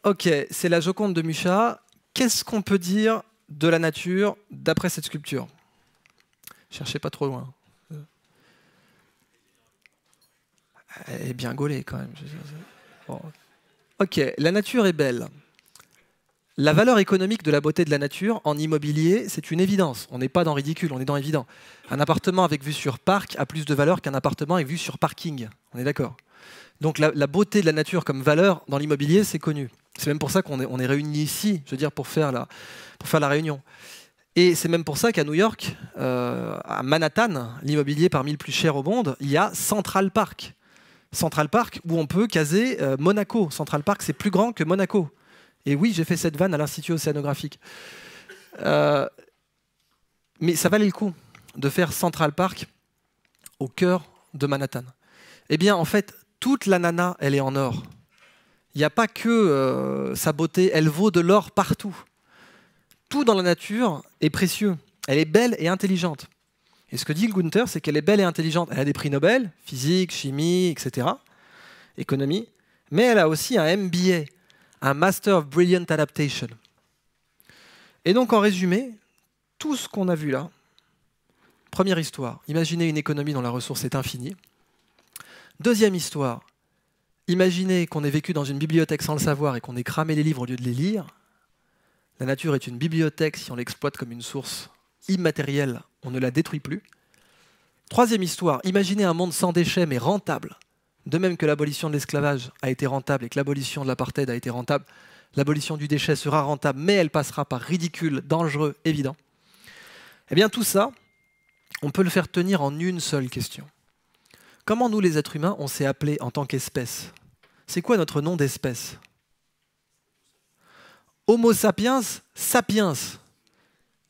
ok, c'est la Joconde de Mucha. Qu'est-ce qu'on peut dire de la nature d'après cette sculpture? Cherchez pas trop loin. Elle est bien gaulée quand même. Bon. Ok, la nature est belle. La valeur économique de la beauté de la nature en immobilier, c'est une évidence. On n'est pas dans ridicule, on est dans évident. Un appartement avec vue sur parc a plus de valeur qu'un appartement avec vue sur parking. On est d'accord? Donc la beauté de la nature comme valeur dans l'immobilier, c'est connu. C'est même pour ça qu'on est réunis ici, je veux dire, pour faire la réunion. Et c'est même pour ça qu'à New York, à Manhattan, l'immobilier parmi le plus cher au monde, il y a Central Park. Central Park où on peut caser Monaco. Central Park, c'est plus grand que Monaco. Et oui, j'ai fait cette vanne à l'Institut océanographique. Mais ça valait le coup de faire Central Park au cœur de Manhattan. Eh bien, en fait, toute la nana, elle est en or. Il n'y a pas que sa beauté, elle vaut de l'or partout. Tout dans la nature est précieux. Elle est belle et intelligente. Et ce que dit le Gunther, c'est qu'elle est belle et intelligente. Elle a des prix Nobel, physique, chimie, etc., économie, mais elle a aussi un MBA, un Master of Brilliant Adaptation. Et donc, en résumé, tout ce qu'on a vu là, première histoire, imaginez une économie dont la ressource est infinie. Deuxième histoire, Imaginez qu'on ait vécu dans une bibliothèque sans le savoir et qu'on ait cramé les livres au lieu de les lire. La nature est une bibliothèque si on l'exploite comme une source immatérielle, on ne la détruit plus. Troisième histoire, imaginez un monde sans déchets mais rentable. De même que l'abolition de l'esclavage a été rentable et que l'abolition de l'apartheid a été rentable, l'abolition du déchet sera rentable, mais elle passera par ridicule, dangereux, évident. Eh bien tout ça, on peut le faire tenir en une seule question. Comment nous les êtres humains, on s'est appelés en tant qu'espèce? C'est quoi notre nom d'espèce? Homo sapiens, sapiens.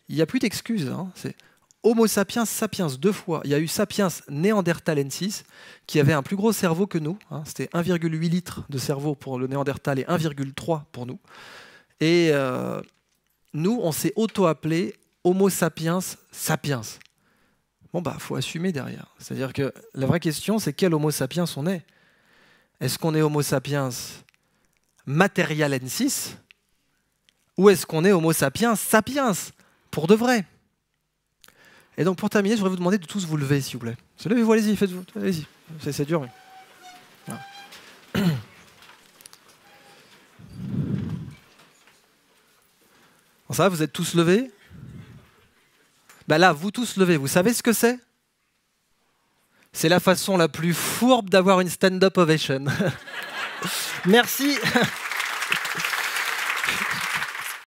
Il n'y a plus d'excuses, hein. C'est Homo sapiens, sapiens, 2 fois. Il y a eu sapiens néandertalensis, qui avait un plus gros cerveau que nous. Hein. C'était 1,8 litres de cerveau pour le néandertal et 1,3 pour nous. Et nous, on s'est auto-appelé Homo sapiens, sapiens. Bon, bah, faut assumer derrière. C'est-à-dire que la vraie question, c'est quel Homo sapiens on est? Est-ce qu'on est Homo sapiens materialensis ou est-ce qu'on est Homo sapiens sapiens pour de vrai? Et donc pour terminer, je voudrais vous demander de tous vous lever, s'il vous plaît. Levez-vous, allez-y, faites-vous. Allez-y. C'est dur, mais... Voilà. Bon, ça va, vous êtes tous levés? Ben là, vous tous levez, vous savez ce que c'est? C'est la façon la plus fourbe d'avoir une stand-up ovation. Merci.